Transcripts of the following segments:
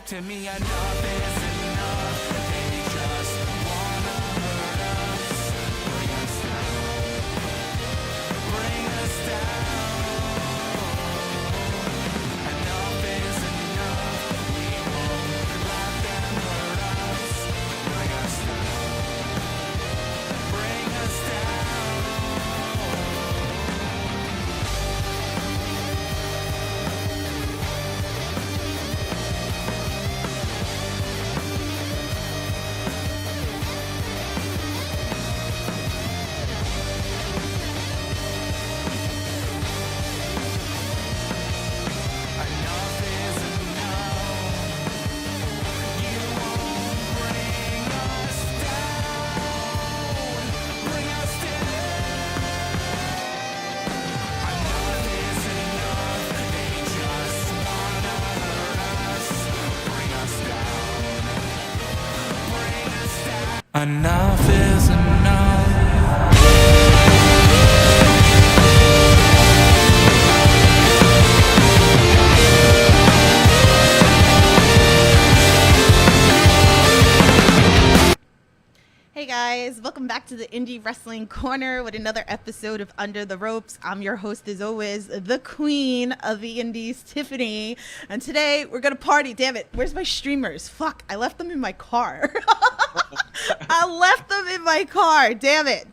back to me. Enough is enough. They just wanna hurt us. Bring us down. Bring us down. Enough is enough. We won't let them hurt us. Bring us down. Bring us down. Enough is enough. You won't bring us down. Bring us down. Enough is enough. They just wanna hurt us. Bring us down. Bring us down. Enough is enough. Hey guys, welcome back to the Indie Wrestling Corner with another episode of Under the Ropes. I'm your host as always, the queen of the indies, Tiffany. And today we're gonna party. Damn it, where's my streamers? Fuck, I left them in my car. I left them in my car. Damn it.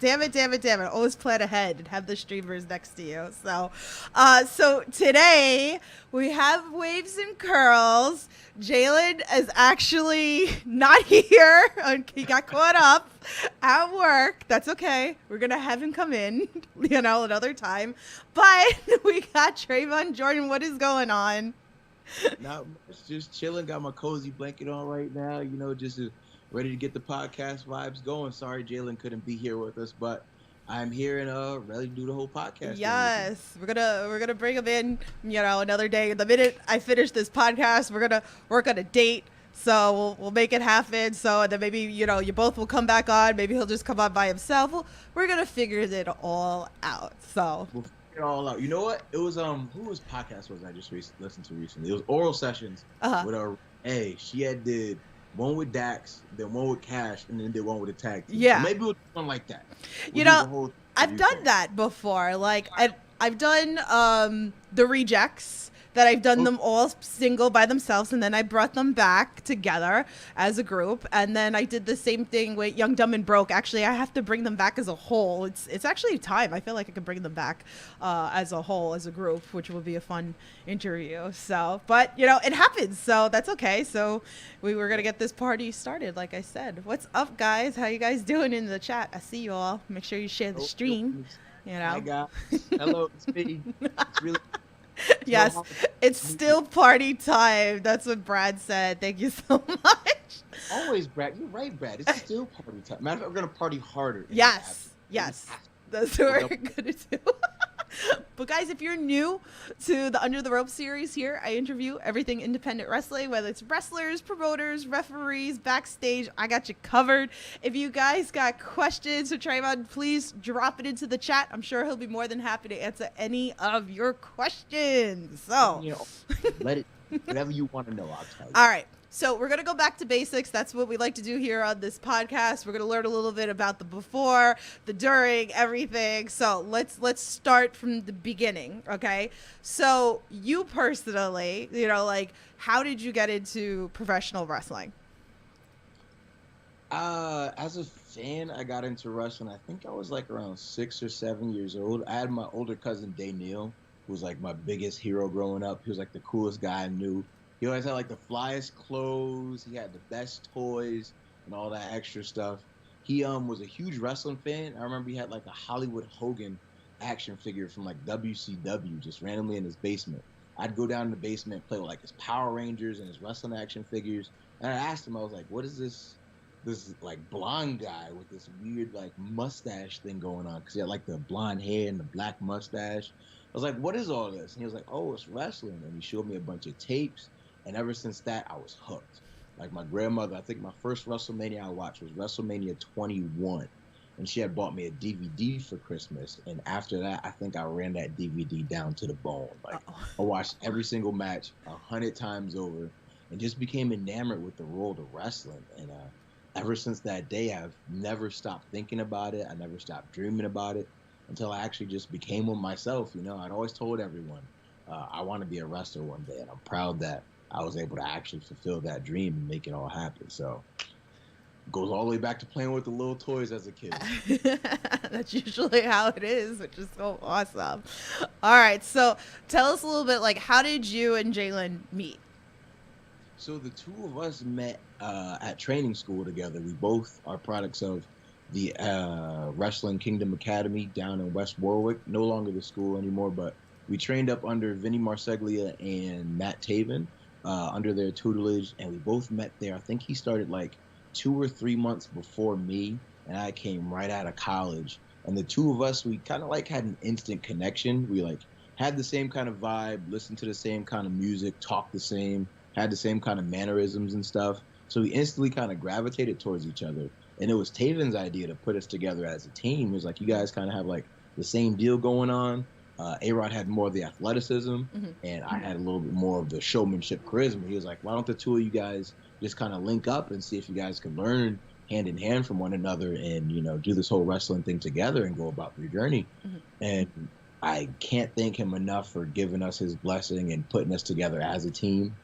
Always plan ahead and have the streamers next to you. So today we have Waves and Curls. Jaylen is actually not here. He got caught up at work. That's okay. We're going to have him come in, another time. But we got Traevon. Jordan, what is going on? Not much, just chilling. Got my cozy blanket on right now, just ready to get the podcast vibes going. Sorry Jaylen couldn't be here with us, but I'm here and ready to do the whole podcast. Yes, we're gonna bring him in, another day. The minute I finish this podcast, we're gonna work on a date. So we'll make it happen. So then maybe you both will come back on. Maybe he'll just come on by himself. We're gonna figure it all out. So we'll figure it all out. You know what? It was whose podcast was I just listened to recently? It was Oral Sessions with she had did one with Dax, then one with Cash, and then did one with a tag team. Yeah. So maybe we'll do one like that. I've done that before. Like I've done the rejects that I've done them all single by themselves, and then I brought them back together as a group. And then I did the same thing with Young, Dumb, and Broke. Actually, I have to bring them back as a whole. It's actually time. I feel like I could bring them back as a whole, as a group, which will be a fun interview. So, but it happens, so that's okay. So we were gonna get this party started, like I said. What's up, guys? How you guys doing in the chat? I see you all. Make sure you share the stream. Hi guys. Hello, it's me. It's really. Yes, it's still party time. That's what Brad said. Thank you so much. Always, Brad. You're right, Brad. It's still party time. Matter of fact, we're going to party harder. Yes. That's what we're going to do. But guys, if you're new to the Under the Rope series here, I interview everything independent wrestling, whether it's wrestlers, promoters, referees, backstage. I got you covered. If you guys got questions for Traevon, please drop it into the chat. I'm sure he'll be more than happy to answer any of your questions. So, let it, whatever you want to know, I'll tell you. All right. So we're going to go back to basics. That's what we like to do here on this podcast. We're going to learn a little bit about the before, the during, everything. So let's start from the beginning, okay? So you personally, how did you get into professional wrestling? As a fan, I got into wrestling. I think I was like around 6 or 7 years old. I had my older cousin, Daniel, who was like my biggest hero growing up. He was like the coolest guy I knew. He always had like the flyest clothes. He had the best toys and all that extra stuff. He was a huge wrestling fan. I remember he had like a Hollywood Hogan action figure from like WCW just randomly in his basement. I'd go down in the basement and play with like his Power Rangers and his wrestling action figures. And I asked him, I was like, what is this like blonde guy with this weird like mustache thing going on? Because he had like the blonde hair and the black mustache. I was like, what is all this? And he was like, oh, it's wrestling. And he showed me a bunch of tapes. And ever since that, I was hooked. Like my grandmother, I think my first WrestleMania I watched was WrestleMania 21. And she had bought me a DVD for Christmas. And after that, I think I ran that DVD down to the bone. Like I watched every single match 100 times over. and just became enamored with the world of wrestling. And ever since that day, I've never stopped thinking about it. I never stopped dreaming about it until I actually just became one myself. I'd always told everyone I want to be a wrestler one day, and I'm proud that I was able to actually fulfill that dream and make it all happen. So goes all the way back to playing with the little toys as a kid. That's usually how it is, which is so awesome. All right, so tell us a little bit, like, how did you and Jaylen meet? So the two of us met at training school together. We both are products of the Wrestling Kingdom Academy down in West Warwick. No longer the school anymore, but we trained up under Vinny Marseglia and Matt Taven under their tutelage, and we both met there. I think he started like 2 or 3 months before me, and I came right out of college. And the two of us, we kind of like had an instant connection. We like had the same kind of vibe, listened to the same kind of music, talked the same, had the same kind of mannerisms and stuff. So we instantly kind of gravitated towards each other. And it was Taven's idea to put us together as a team. It was like, you guys kind of have like the same deal going on. A-Rod had more of the athleticism, and I had a little bit more of the showmanship charisma. He was like, why don't the two of you guys just kind of link up and see if you guys can learn hand in hand from one another and, do this whole wrestling thing together and go about your journey. And I can't thank him enough for giving us his blessing and putting us together as a team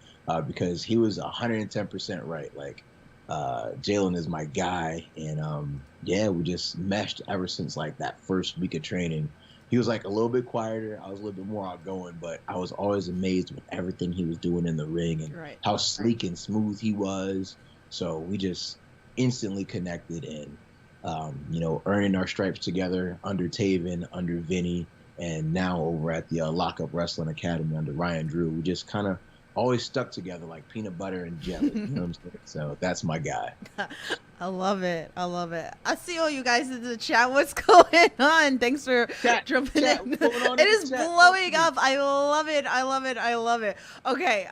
because he was 110% right. Like, Jaylen is my guy. And, we just meshed ever since, like, that first week of training. He was like a little bit quieter. I was a little bit more outgoing, but I was always amazed with everything he was doing in the ring and how sleek and smooth he was. So we just instantly connected and, earning our stripes together under Taven, under Vinny, and now over at the Lockup Wrestling Academy under Ryan Drew. We just kind of always stuck together like peanut butter and jelly. You know what I'm saying? So that's my guy. I love it. I see all you guys in the chat. What's going on? Thanks for jumping in. It is blowing up. I love it. Okay.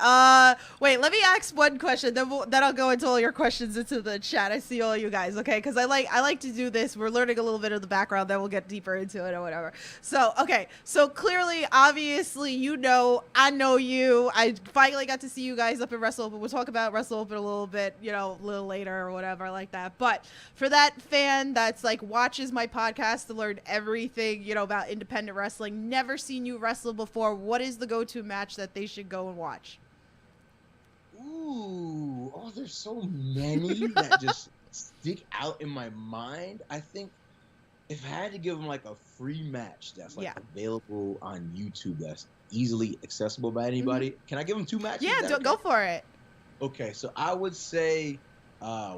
Wait, let me ask one question. Then I'll go into all your questions into the chat. I see all you guys. Okay. Cause I like to do this. We're learning a little bit of the background. Then we'll get deeper into it or whatever. So, okay. So clearly, obviously, I know you. I finally got to see you guys up at Wrestle Open. We'll talk about Wrestle Open a little bit, a little later or whatever like that. But for that fan that's like watches my podcast to learn everything, about independent wrestling, never seen you wrestle before, what is the go-to match that they should go and watch? There's so many that just stick out in my mind. I think if I had to give them like a free match that's like available on YouTube that's easily accessible by anybody, can I give them two matches? Yeah, go for it. Okay, so I would say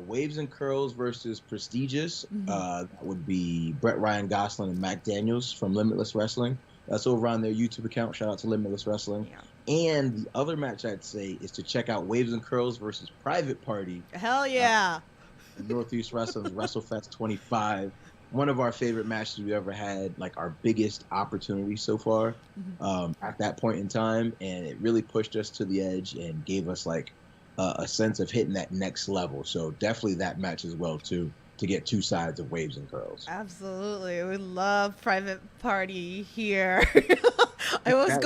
Waves and Curls versus Prestigious. That would be Brett Ryan Gosselin and Mac Daniels from Limitless Wrestling. That's over on their YouTube account. Shout out to Limitless Wrestling. Yeah. And the other match I'd say is to check out Waves and Curls versus Private Party. Hell yeah. Northeast Wrestling's WrestleFest 25. One of our favorite matches we ever had, like our biggest opportunity so far at that point in time. And it really pushed us to the edge and gave us like a sense of hitting that next level. So definitely that match as well too, to get two sides of Waves and Curls. Absolutely. We love Private Party here. I always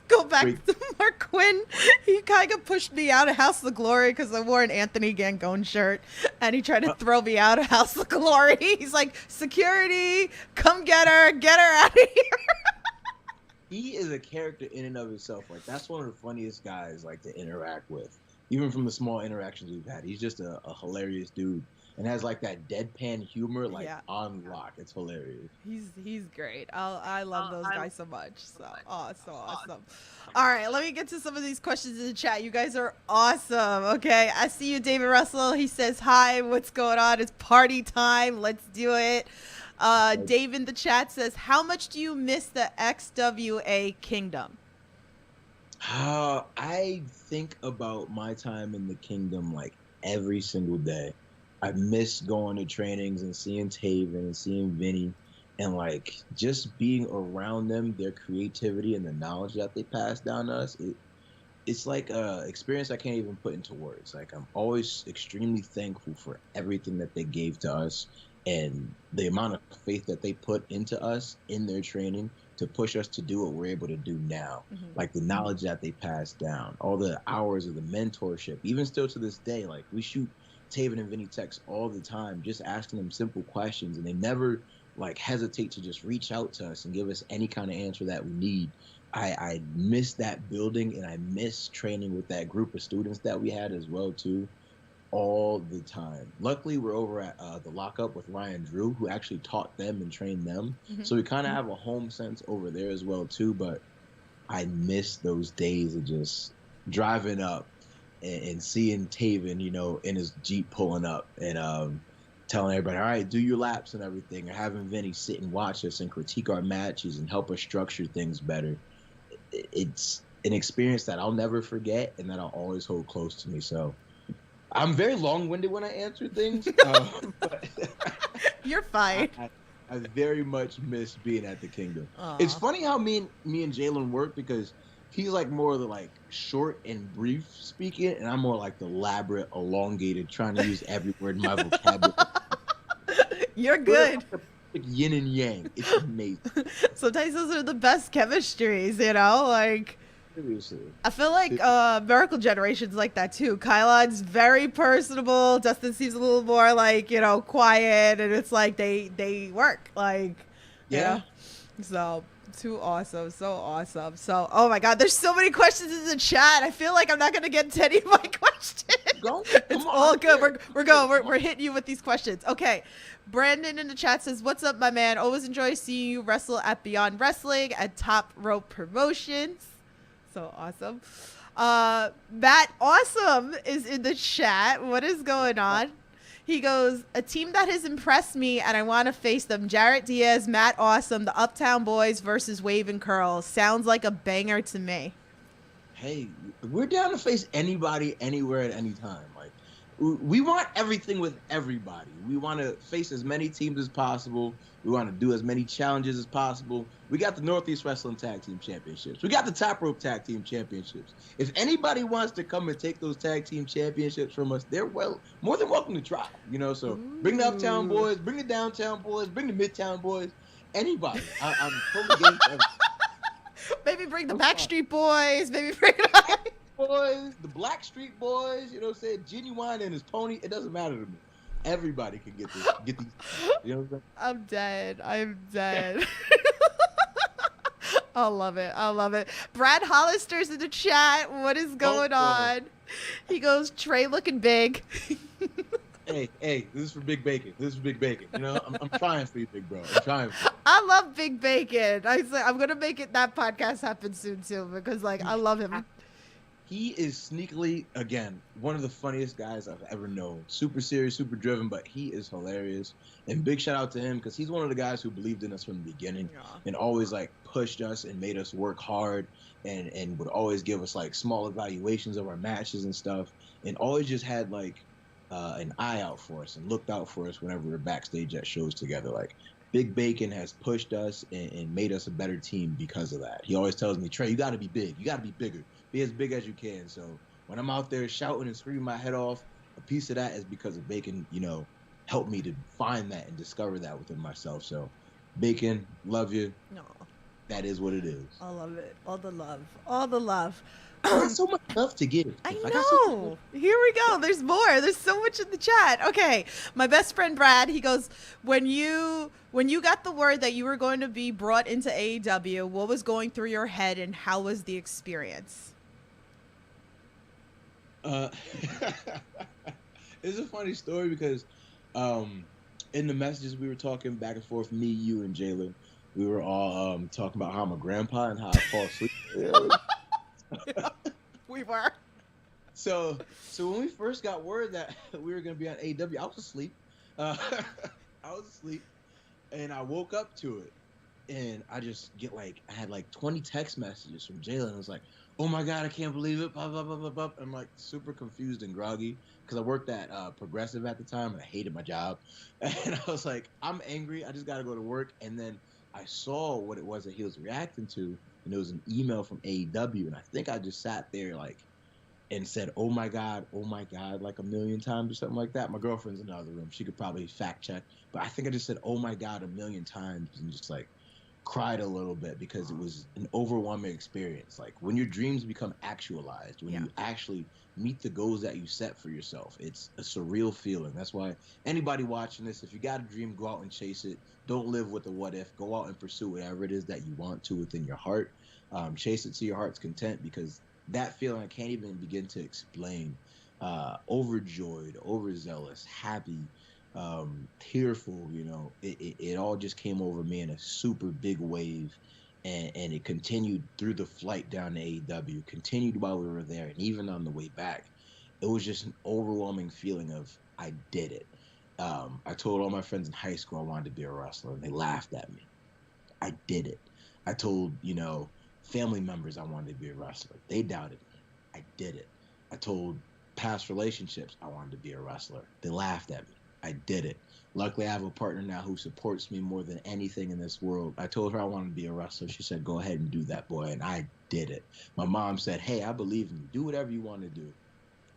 go back to Mark Quinn. He kind of pushed me out of House of Glory because I wore an Anthony Gangone shirt and he tried to throw me out of House of Glory. He's like, security, come get her out of here. He is a character in and of himself. Like, that's one of the funniest guys, like, to interact with. Even from the small interactions we've had. He's just a hilarious dude. And has, like, that deadpan humor, like, on lock. It's hilarious. He's great. I love those guys so much. So awesome. All right, let me get to some of these questions in the chat. You guys are awesome. Okay, I see you, David Russell. He says, hi, what's going on? It's party time. Let's do it. Dave in the chat says, how much do you miss the XWA Kingdom? I think about my time in the Kingdom like every single day. I miss going to trainings and seeing Taven and seeing Vinny and like just being around them, their creativity and the knowledge that they pass down to us. It's like a experience I can't even put into words. Like, I'm always extremely thankful for everything that they gave to us and the amount of faith that they put into us in their training to push us to do what we're able to do now. Mhm. Like the knowledge that they passed down, all the hours of the mentorship, even still to this day, like we shoot Taven and Vinny texts all the time, just asking them simple questions, and they never like hesitate to just reach out to us and give us any kind of answer that we need. I miss that building, and I miss training with that group of students that we had as well too, all the time. Luckily, we're over at the lockup with Ryan Drew, who actually taught them and trained them. So we kind of have a home sense over there as well too. But I miss those days of just driving up and seeing Taven, you know, in his Jeep pulling up and telling everybody, all right, do your laps and everything, or having Vinny sit and watch us and critique our matches and help us structure things better. It's an experience that I'll never forget and that I'll always hold close to me. So I'm very long-winded when I answer things. But You're fine. I very much miss being at the Kingdom. Aw. It's funny how me and Jaylen work, because he's like more of the like short and brief speaking, and I'm more like the elaborate, elongated, trying to use every word in my vocabulary. You're good. Like yin and yang. It's amazing. Sometimes those are the best chemistries, you know? Like, Seriously. I feel like Miracle Generation's like that too. Kylon's very personable. Dustin seems a little more like, you know, quiet, and it's like they work. Like, Yeah. you know? So too awesome. So awesome. So, oh my God, there's so many questions in the chat. I feel like I'm not going to get to any of my questions. Go. It's Come all on. good. We're going. We're hitting you with these questions. Okay. Brandon in the chat says, "What's up, my man? Always enjoy seeing you wrestle at Beyond Wrestling at Top Rope Promotions." So awesome. Matt Awesome is in the chat. What is going on? He goes, "A team that has impressed me and I want to face them. Jarrett Diaz, Matt Awesome, the Uptown Boys versus Wave and Curl. Sounds like a banger to me." Hey, we're down to face anybody, anywhere, at any time. Like, we want everything with everybody. We want to face as many teams as possible. We want to do as many challenges as possible. We got the Northeast Wrestling Tag Team Championships. We got the Top Rope Tag Team Championships. If anybody wants to come and take those Tag Team Championships from us, they're more than welcome to try. You know, so bring the Uptown Boys, bring the Downtown Boys, bring the Midtown Boys, anybody. I'm totally game for everything. Maybe bring the Backstreet Boys. Maybe bring Boys, the Blackstreet Boys, you know what I'm saying? Genuine and his pony, it doesn't matter to me. Everybody can get these. You know what I'm saying? I'm dead. I'm dead. I love it. I love it. Brad Hollister's in the chat. What is going on? He goes, "Trey looking big." Hey, this is for Big Bacon. This is for Big Bacon. You know, I'm trying for you, big bro. I'm trying for you. I love Big Bacon. I'm gonna make it that podcast happen soon too, because like I love him. He is sneakily, again, one of the funniest guys I've ever known. Super serious, super driven, but he is hilarious. And big shout out to him, because he's one of the guys who believed in us from the beginning and always like pushed us and made us work hard and would always give us like small evaluations of our matches and stuff, and always just had like an eye out for us and looked out for us whenever we were backstage at shows together. Like, Big Bacon has pushed us and made us a better team because of that. He always tells me, "Trey, you got to be big. You got to be bigger. Be as big as you can." So when I'm out there shouting and screaming my head off, a piece of that is because of Bacon, you know, helped me to find that and discover that within myself. So, Bacon, love you. No, That is what it is. I love it. All the love. All the love. I got so much love to give. I got so much know. Here we go. There's more. There's so much in the chat. Okay. My best friend Brad, he goes, when you got the word that you were going to be brought into AEW, what was going through your head and how was the experience? It's a funny story because in the messages we were talking back and forth, me, you, and Jaylen, we were all talking about how I'm a grandpa and how I fall asleep. Yeah, we were. So when we first got word that we were going to be on AEW, I was asleep. And I woke up to it. And I just get like, I had like 20 text messages from Jaylen. I was like, "Oh my God, I can't believe it." Blah, blah, blah, blah, blah. I'm like super confused and groggy because I worked at Progressive at the time and I hated my job. And I was like, I'm angry. I just got to go to work. And then I saw what it was that he was reacting to. And it was an email from AEW. And I think I just sat there like and said, oh my God, like a million times or something like that. My girlfriend's in the other room. She could probably fact check. But I think I just said, "Oh my God," a million times and just like cried a little bit because it was an overwhelming experience. Like when your dreams become actualized, when you actually meet the goals that you set for yourself, it's a surreal feeling. That's why anybody watching this, if you got a dream, go out and chase it. Don't live with the what if. Go out and pursue whatever it is that you want to within your heart. Chase it to your heart's content, because that feeling I can't even begin to explain. Overjoyed, overzealous, happy, tearful, it all just came over me in a super big wave, and it continued through the flight down to AEW, continued while we were there, and even on the way back. It was just an overwhelming feeling of, I did it. I told all my friends in high school I wanted to be a wrestler, and they laughed at me. I did it. I told, family members I wanted to be a wrestler. They doubted me. I did it. I told past relationships I wanted to be a wrestler. They laughed at me. I did it. Luckily, I have a partner now who supports me more than anything in this world. I told her I wanted to be a wrestler. She said, go ahead and do that, boy. And I did it. My mom said, hey, I believe in you. Do whatever you want to do.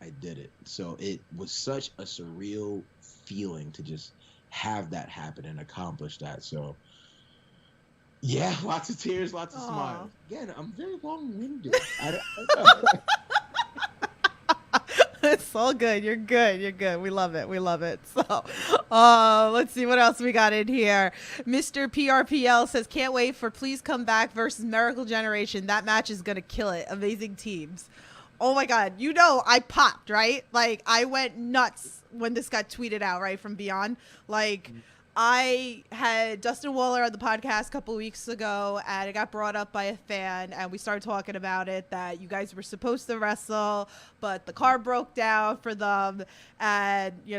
I did it. So it was such a surreal feeling to just have that happen and accomplish that. So, yeah, lots of tears, lots of smiles. Again, I'm very long-winded. I know. It's all good. You're good. You're good. We love it. We love it. So, let's see what else we got in here. Mr. PRPL says, can't wait for Please Come Back versus Miracle Generation. That match is going to kill it. Amazing teams. Oh my God. I popped, right? Like, I went nuts when this got tweeted out, right, from Beyond. Like, I had Dustin Waller on the podcast a couple of weeks ago, and it got brought up by a fan, and we started talking about it, that you guys were supposed to wrestle, but the car broke down for them, and, they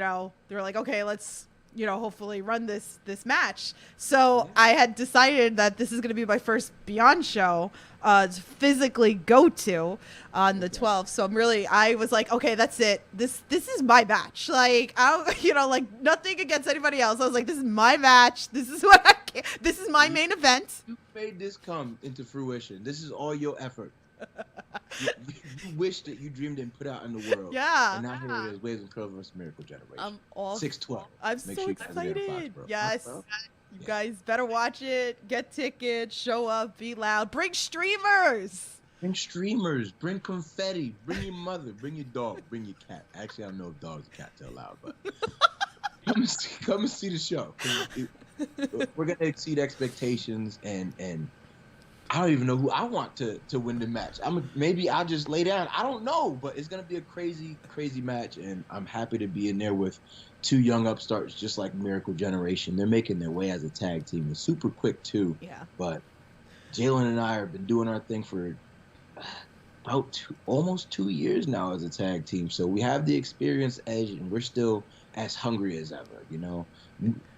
were like, okay, let's, hopefully run this match. So I had decided that this is going to be my first Beyond show to physically go to on the 12th. So I was like, okay, that's it. This is my match. Like, like nothing against anybody else. I was like, this is my match. This is what this is my main event. You made this come into fruition. This is all your effort. you wish that you dreamed and put out in the world. Yeah. And now here it is, Waves and Curls vs. Miracle Generation. I'm all 6/12. I'm Make so sure you guys are there in excited. Foxborough. Yes. Foxborough? You guys better watch it. Get tickets. Show up. Be loud. Bring streamers. Bring streamers. Bring confetti. Bring your mother. Bring your dog. Bring your cat. Actually, I don't know if dogs and cats are allowed, but come and see the show. We're gonna exceed expectations, and I don't even know who I want to win the match. Maybe I'll just lay down. I don't know, but it's gonna be a crazy, crazy match, and I'm happy to be in there with two young upstarts just like Miracle Generation. They're making their way as a tag team. It's super quick too. Yeah. But Jaylen and I have been doing our thing for about almost 2 years now as a tag team. So we have the experience edge, and we're still as hungry as ever.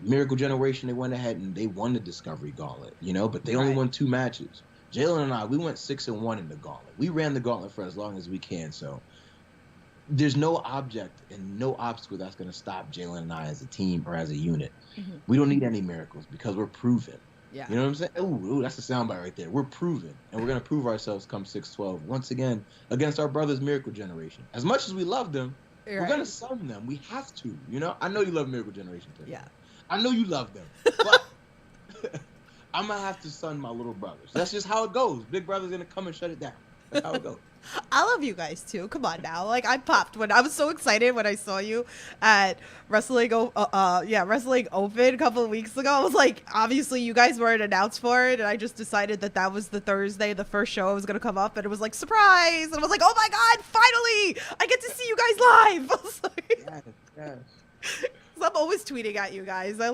Miracle Generation, they went ahead and they won the Discovery Gauntlet, but they only won 2 matches. Jaylen and I, we went 6-1 in the Gauntlet. We ran the Gauntlet for as long as we can. So there's no object and no obstacle that's going to stop Jaylen and I as a team or as a unit. Mm-hmm. We don't need any miracles because we're proven. Yeah. You know what I'm saying? Ooh, that's a soundbite right there. We're proven, and we're going to prove ourselves come 6/12 once again against our brothers Miracle Generation. As much as we love them, we're going to sun them. We have to, I know you love Miracle Generation, Tiffany. Yeah. I know you love them, but I'm going to have to sun my little brothers. That's just how it goes. Big brother's going to come and shut it down. That's how it goes. I love you guys too. Come on now. Like, I popped when I was so excited when I saw you at Wrestling Open a couple of weeks ago. I was like, obviously you guys weren't announced for it, and I just decided that was the Thursday, the first show was going to come up, and it was like, surprise. And I was like, oh my God, finally I get to see you guys live. I was like, yes. I'm always tweeting at you guys. I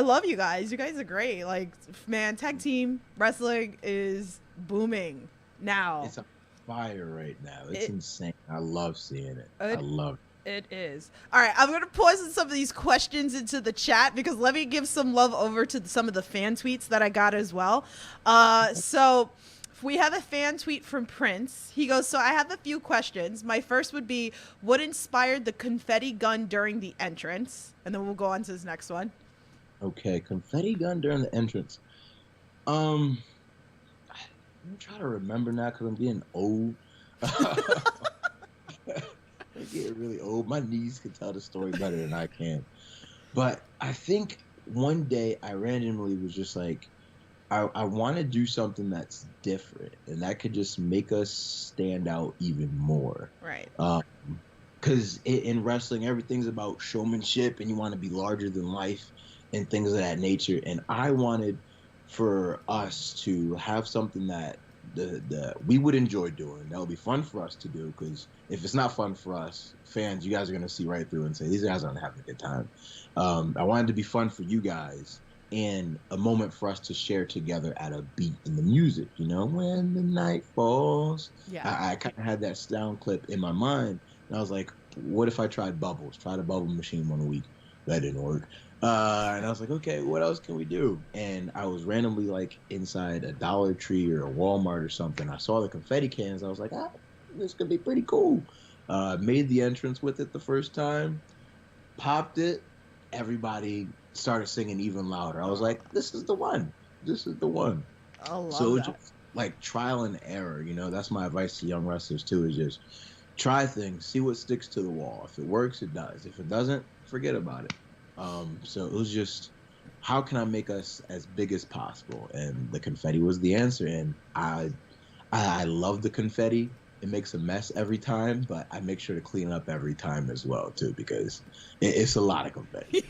love you guys. You guys are great. Like, man, tag team wrestling is booming now. It's a fire right now. It's insane. I love seeing it. I love it. It is. All right, I'm going to pause some of these questions into the chat, because let me give some love over to some of the fan tweets that I got as well. So we have a fan tweet from Prince. He goes, so I have a few questions. My first would be, what inspired the confetti gun during the entrance? And then we'll go on to this next one. Okay, confetti gun during the entrance. I'm trying to remember now because I'm getting old. I'm getting really old. My niece can tell the story better than I can. But I think one day I randomly was just like, I want to do something that's different, and that could just make us stand out even more. Right. Because in wrestling, everything's about showmanship, and you want to be larger than life and things of that nature. And I wanted for us to have something that the we would enjoy doing. That would be fun for us to do. Because if it's not fun for us, fans, you guys are gonna see right through and say these guys aren't having a good time. I wanted to be fun for you guys and a moment for us to share together at a beat in the music. You know, when the night falls. Yeah. I kind of had that sound clip in my mind, and I was like, what if I tried bubbles? Tried a bubble machine 1 week. That didn't work. And I was like, okay, what else can we do? And I was randomly like inside a Dollar Tree or a Walmart or something. I saw the confetti cans. I was like, this could be pretty cool. Made the entrance with it the first time, popped it. Everybody started singing even louder. I was like, this is the one. This is the one. I love So that. it's like trial and error. That's my advice to young wrestlers too, is just try things, see what sticks to the wall. If it works, it does. If it doesn't, forget about it. So it was just, how can I make us as big as possible? And the confetti was the answer. And I love the confetti. It makes a mess every time, but I make sure to clean it up every time as well too, because it's a lot of confetti.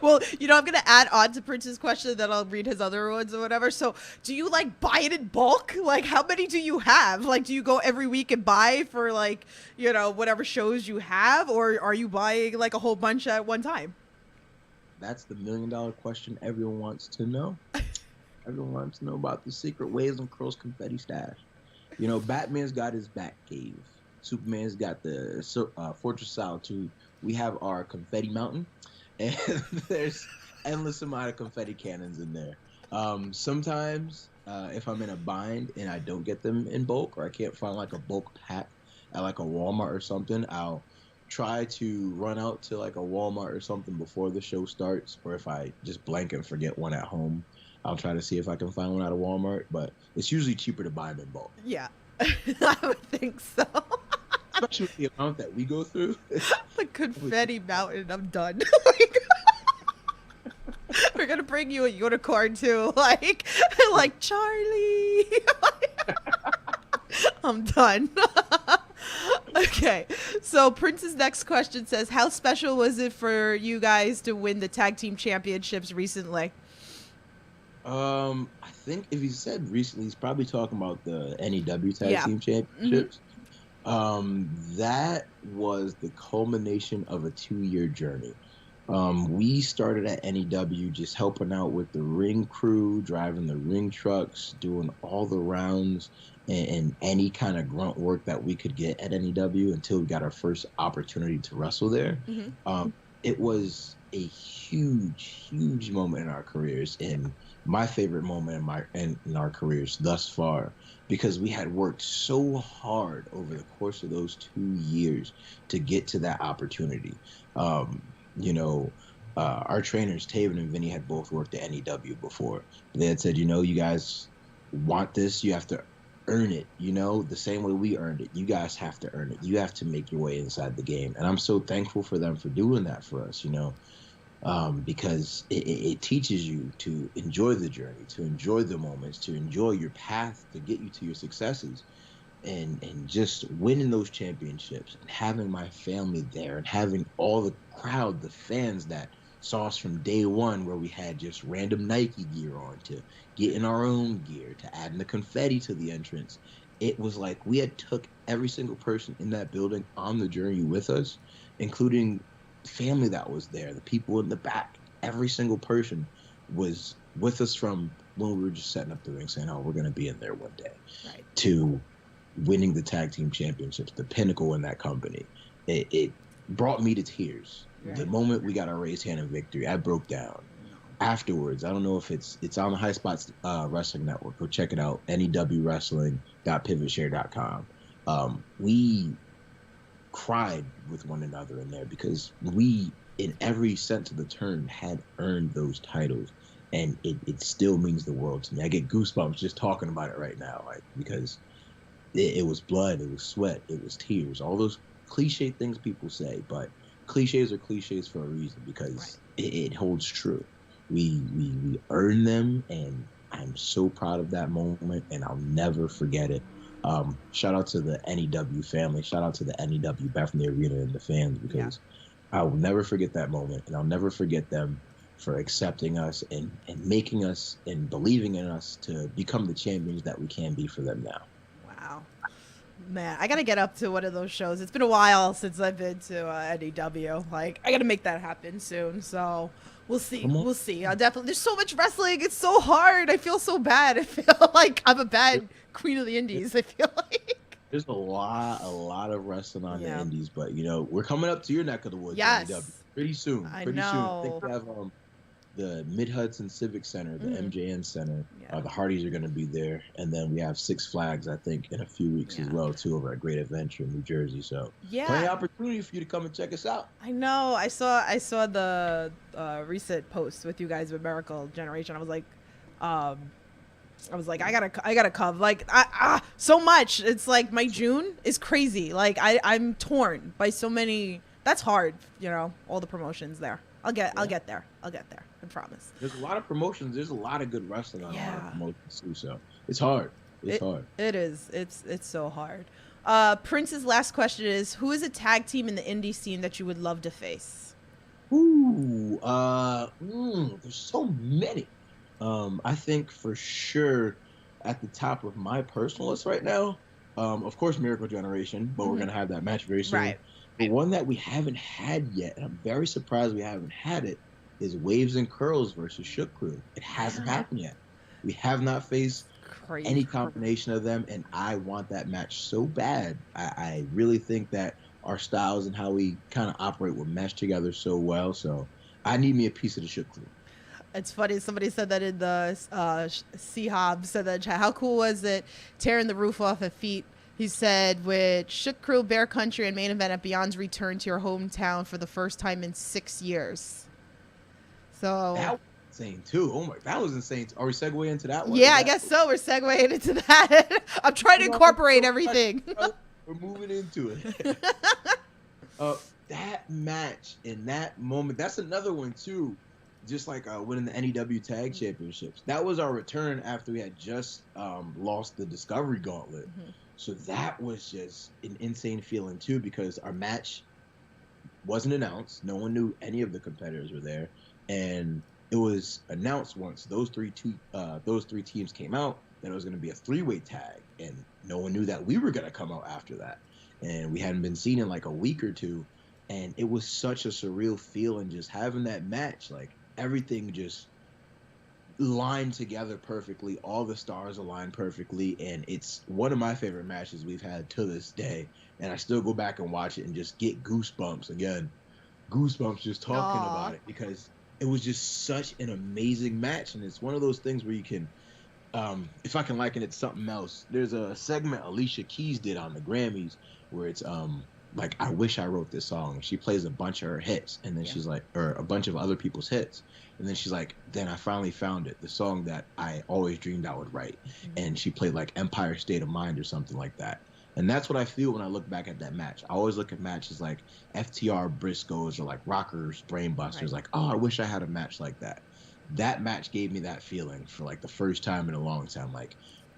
Well, I'm going to add on to Prince's question, then I'll read his other ones or whatever. So do you like buy it in bulk? Like, how many do you have? Like, do you go every week and buy for like, whatever shows you have? Or are you buying like a whole bunch at one time? That's the $1 million question everyone wants to know. Everyone wants to know about the secret ways and curls confetti stash. Batman's got his Batcave. Superman's got the Fortress Solitude. We have our confetti mountain. And there's endless amount of confetti cannons in there. Sometimes, if I'm in a bind and I don't get them in bulk, or I can't find like a bulk pack at like a Walmart or something, I'll try to run out to like a Walmart or something before the show starts. Or if I just blank and forget one at home, I'll try to see if I can find one at a Walmart. But it's usually cheaper to buy them in bulk. Yeah, I would think so. Especially with the amount that we go through. The confetti mountain, I'm done. We're gonna bring you a unicorn too, like Charlie. I'm done. Okay, so Prince's next question says, how special was it for you guys to win the tag team championships recently? I think if he said recently, he's probably talking about the NEW tag team championships. That was the culmination of a 2-year journey. We started at NEW just helping out with the ring crew, driving the ring trucks, doing all the rounds and any kind of grunt work that we could get at NEW until we got our first opportunity to wrestle there. It was a huge moment in our careers, and my favorite moment in our careers thus far, because we had worked so hard over the course of those 2 years to get to that opportunity. Our trainers, Traevon and Vinny, had both worked at NEW before. They had said, you guys want this, you have to earn it, the same way we earned it. You guys have to earn it. You have to make your way inside the game. And I'm so thankful for them for doing that for us, because it teaches you to enjoy the journey, to enjoy the moments, to enjoy your path to get you to your successes. And just winning those championships and having my family there and having all the crowd, the fans that saw us from day one, where we had just random Nike gear on, to getting our own gear, to adding the confetti to the entrance. It was like we had took every single person in that building on the journey with us, including family that was there, the people in the back. Every single person was with us from when we were just setting up the ring, saying, we're going to be in there one day, Right. to winning the tag team championships, the pinnacle in that company. It brought me to tears. Right. The moment we got our raised hand in victory, I broke down. Afterwards, I don't know if it's on the High Spots Wrestling Network. Go check it out, newwrestling.pivotshare.com. We cried with one another in there, because we, in every sense of the term, had earned those titles, and it still means the world to me. I get goosebumps just talking about it right now, because it was blood, it was sweat, it was tears, all those cliche things people say, but cliches are cliches for a reason, because it holds true. we earned them, and I'm so proud of that moment, and I'll never forget it. Shout out to the NEW family. Shout out to the NEW back from the arena and the fans, Yeah. because I will never forget that moment, and I'll never forget them for accepting us and making us and believing in us to become the champions that we can be for them now. Wow. Man, I gotta get up to one of those shows. It's been a while since I've been to NEW. Like, I gotta make that happen soon. So we'll see. Come on. We'll see. I'll definitely. There's so much wrestling. It's so hard. I feel so bad. I feel like I'm a bad queen of the indies. I feel like. There's a lot of wrestling on Yeah. the indies, but we're coming up to your neck of the woods, Yes. NEW, pretty soon. I Pretty soon. I think know. we have the Mid-Hudson Civic Center, the MJN Center. Yeah. The Hardys are going to be there, and then we have Six Flags, I think, in a few weeks as Yeah. well, too, over at Great Adventure in New Jersey. So plenty of Yeah. opportunity for you to come and check us out. I know. I saw the recent post with you guys with Miracle Generation. I was like, I gotta come. Like, so much. It's like my June is crazy. Like, I'm torn by so many. That's hard. All the promotions there. I'll get there. I promise. There's a lot of promotions. There's a lot of good wrestling on a lot Yeah. of promotions, too, so it's hard. It's hard. It is. It's so hard. Prince's last question is: who is a tag team in the indie scene that you would love to face? Ooh, there's so many. I think for sure at the top of my personal list right now, of course, Miracle Generation, but we're Mhm. gonna have that match very soon. Right. The one that we haven't had yet, and I'm very surprised we haven't had it, is Waves and Curls versus Shook Crew. It hasn't Yeah. happened yet. We have not faced Crazy. any combination of them, and I want that match so bad. I really think that our styles and how we kind of operate will mesh together so well. So I need me a piece of the Shook Crew. It's funny. Somebody said that in the C-Hob said that in chat. How cool was it tearing the roof off of feet? He said, with Shook Crew, Bear Country, and main event at Beyond's return to your hometown for the first time in 6 years. So That was insane too. Oh my, that was insane. Are we segueing into that one? yeah, I Is that- guess so. We're segueing into that. I'm trying to incorporate everything. We're moving into it. That match in that moment, that's another one too. Just like winning the NEW Tag Championships. That was our return after we had just lost the Discovery Gauntlet. Mhm. So that was just an insane feeling too, because our match wasn't announced. No one knew any of the competitors were there, and it was announced once those three teams came out that it was going to be a three-way tag, and no one knew that we were going to come out after that, and we hadn't been seen in like a week or two, and it was such a surreal feeling just having that match. Like, everything just lined together perfectly. All the stars aligned perfectly, and it's one of my favorite matches we've had to this day, and I still go back and watch it and just get goosebumps again. Goosebumps just talking Aw. about it, because it was just such an amazing match. And it's one of those things where you can, if I can liken it to something else, there's a segment Alicia Keys did on the Grammys where it's like, I wish I wrote this song. She plays a bunch of her hits, and then Yeah. she's like, or a bunch of other people's hits, and then she's like, then I finally found it, the song that I always dreamed I would write. And she played like Empire State of Mind or something like that. And that's what I feel when I look back at that match. I always look at matches like FTR Briscoes or like Rockers Brainbusters, Right. like, oh, I wish I had a match like that. That match gave me that feeling for like the first time in a long time. Like,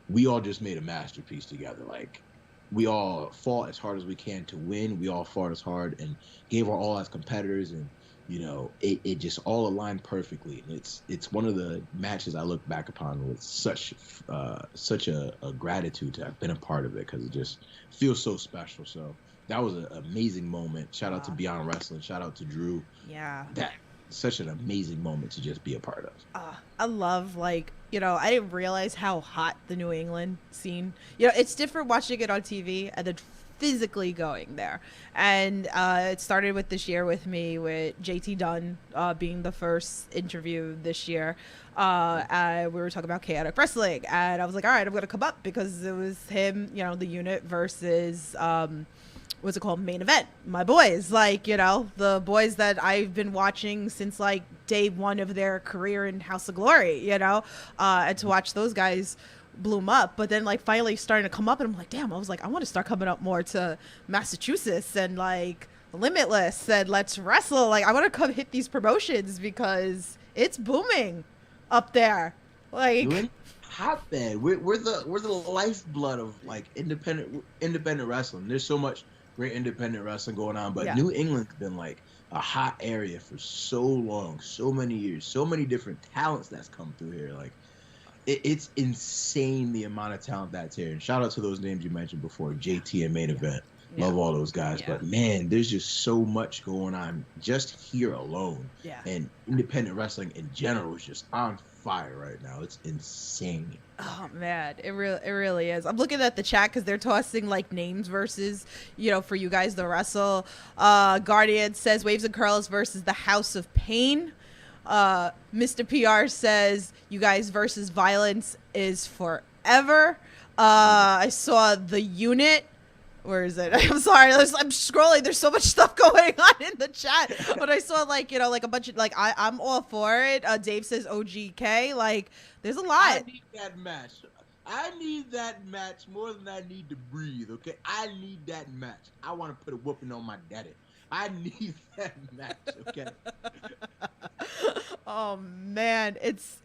we all just made a masterpiece together. Like, we all fought as hard as we can to win. We all fought as hard and gave our all as competitors, and it just all aligned perfectly. And it's one of the matches I look back upon with such a gratitude to have been a part of it, because it just feels so special. So that was an amazing moment. Shout out to Wow. Beyond Wrestling. Shout out to Drew. Yeah. That such an amazing moment to just be a part of. I love, like, I didn't realize how hot the New England scene, it's different watching it on TV and then physically going there. And it started with this year with me with JT Dunn being the first interview this year. And we were talking about chaotic wrestling, and I was like, all right, I'm going to come up because it was him, the unit versus what's it called, main event, my boys, like, the boys that I've been watching since like day one of their career in House of Glory, and to watch those guys bloom up. But then like finally starting to come up, and I'm like, damn, I was like, I want to start coming up more to Massachusetts and like Limitless and Let's Wrestle. Like, I want to come hit these promotions because it's booming up there. Like, New England hotbed. We're the lifeblood of like independent wrestling. There's so much great independent wrestling going on, but yeah. New England's been like a hot area for so long, so many years, so many different talents that's come through here. Like it's insane the amount of talent that's here. And shout out to those names you mentioned before, JT and Main Event. Love all those guys. Yeah. But man, there's just so much going on just here alone. Yeah. And independent wrestling in general is just on fire right now. It's insane. Oh man, it really is. I'm looking at the chat because they're tossing like names versus, for you guys to wrestle. Guardian says Waves and Curls versus the House of Pain. Mr. PR says you guys versus Violence is forever. I saw the Unit. Where is it? I'm sorry. I'm scrolling. There's so much stuff going on in the chat. But I saw like a bunch of I'm all for it. Dave says OGK. Like there's a lot. I need that match. I need that match more than I need to breathe. Okay, I need that match. I want to put a whooping on my daddy. I need that match. Okay. Oh man, it's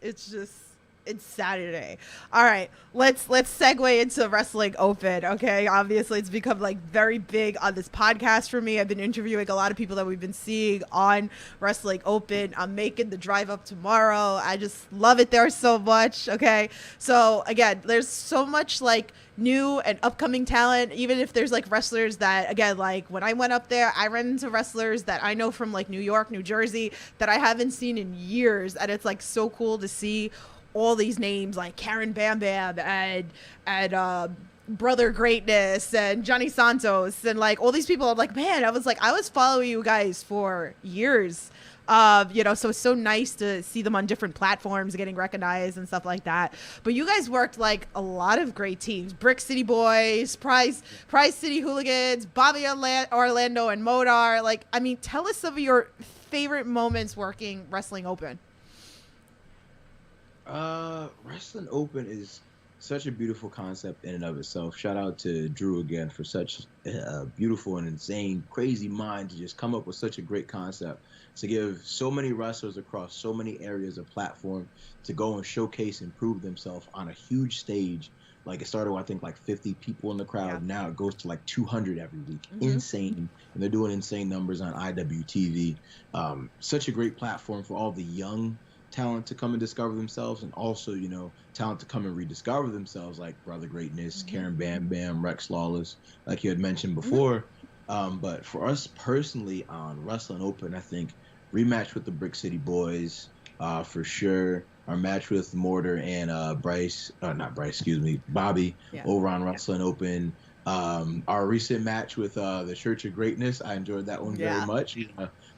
Saturday. All right, let's segue into Wrestling Open. Okay, obviously it's become like very big on this podcast for me. I've been interviewing a lot of people that we've been seeing on Wrestling Open. I'm making the drive up tomorrow. I just love it there so much. Okay, so again, there's so much like new and upcoming talent, even if there's like wrestlers that, again, like when I went up there, I ran into wrestlers that I know from like New York, New Jersey, that I haven't seen in years, and it's like so cool to see all these names like Karen Bam Bam and Brother Greatness and Johnny Santos and like all these people. I'm like, man, I was following you guys for years. So it's so nice to see them on different platforms getting recognized and stuff like that. But you guys worked like a lot of great teams: Brick City Boys, Prize City Hooligans, Bobby Orlando, and Modar. Like, I mean, tell us some of your favorite moments working Wrestling Open. Wrestling Open is such a beautiful concept in and of itself. Shout out to Drew again for such a beautiful and insane, crazy mind to just come up with such a great concept, to give so many wrestlers across so many areas a platform to go and showcase and prove themselves on a huge stage. Like it started with, I think, like 50 people in the crowd. Yeah. Now it goes to like 200 every week. Mm-hmm. Insane. And they're doing insane numbers on IWTV. Such a great platform for all the young talent to come and discover themselves, and also, talent to come and rediscover themselves, like Brother Greatness, mm-hmm. Karen Bam Bam, Rex Lawless, like you had mentioned before. Mm-hmm. But for us personally on Wrestling Open, I think rematch with the Brick City Boys, for sure. Our match with Mortar and Bobby over on Wrestling Open. Our recent match with the Church of Greatness, I enjoyed that one very much.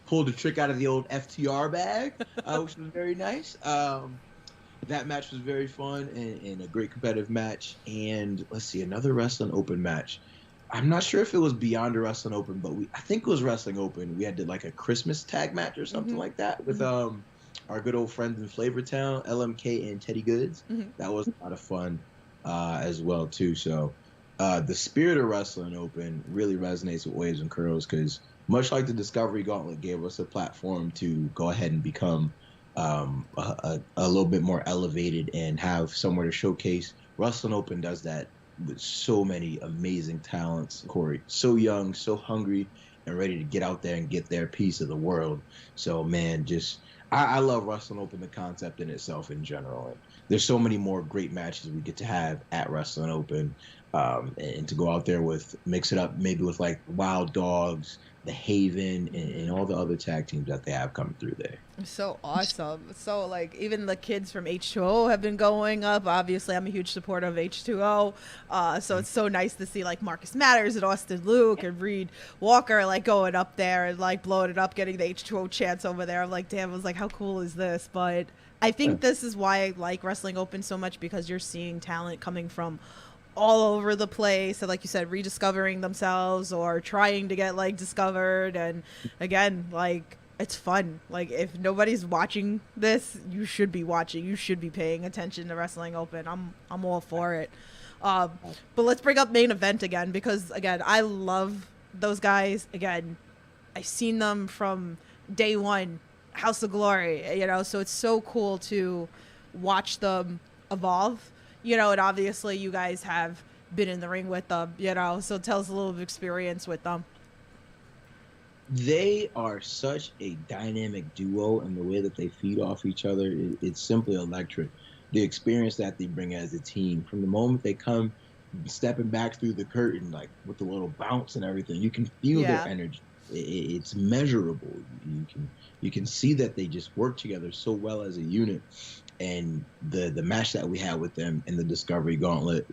Pulled a trick out of the old FTR bag, which was very nice. That match was very fun and a great competitive match. And let's see, another Wrestling Open match. I'm not sure if it was beyond a Wrestling Open, but I think it was Wrestling Open. We had like a Christmas tag match or something like that with our good old friends in Flavortown, LMK and Teddy Goods. Mm-hmm. That was a lot of fun as well too. So the spirit of Wrestling Open really resonates with Waves and Curls, because much like the Discovery Gauntlet gave us a platform to go ahead and become a little bit more elevated and have somewhere to showcase, Wrestling Open does that with so many amazing talents. Corey, so young, so hungry, and ready to get out there and get their piece of the world. So, man, I love Wrestling Open, the concept in itself in general. And there's so many more great matches we get to have at Wrestling Open. And to go out there mix it up maybe with like Wild Dogs, the Haven, and all the other tag teams that they have coming through there. So awesome. So like even the kids from H2O have been going up. Obviously I'm a huge supporter of H2O. So it's so nice to see like Marcus Matters and Austin Luke and Reed Walker like going up there and like blowing it up, getting the H2O chants over there. I'm like, damn, I was like, how cool is this? But I think this is why I like Wrestling Open so much, because you're seeing talent coming from all over the place, and like you said, rediscovering themselves or trying to get like discovered. And again, like it's fun. Like if nobody's watching this, you should be watching. You should be paying attention to Wrestling Open. I'm all for it. But let's bring up Main Event again, because again, I love those guys. Again, I've seen them from day one House of Glory, so it's so cool to watch them evolve, and obviously you guys have been in the ring with them, so tell us a little bit of experience with them. They are such a dynamic duo, and the way that they feed off each other, it's simply electric. The experience that they bring as a team, from the moment they come stepping back through the curtain, like with the little bounce and everything, you can feel Yeah. their energy. It's measurable. You can see that they just work together so well as a unit. And the match that we had with them in the Discovery Gauntlet,